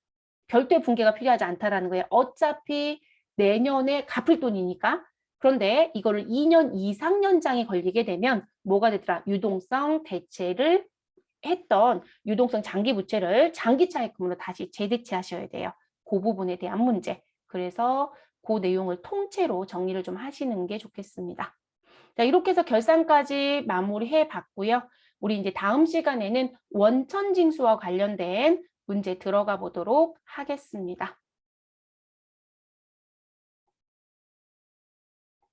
별도의 분개가 필요하지 않다라는 거예요. 어차피 내년에 갚을 돈이니까. 그런데 이거를 2년 이상 연장이 걸리게 되면 뭐가 되더라? 유동성 대체를 했던 유동성 장기 부채를 장기 차입금으로 다시 재대체하셔야 돼요. 그 부분에 대한 문제. 그래서 그 내용을 통째로 정리를 좀 하시는 게 좋겠습니다. 자, 이렇게 해서 결산까지 마무리해 봤고요. 우리 이제 다음 시간에는 원천징수와 관련된 문제 들어가 보도록 하겠습니다.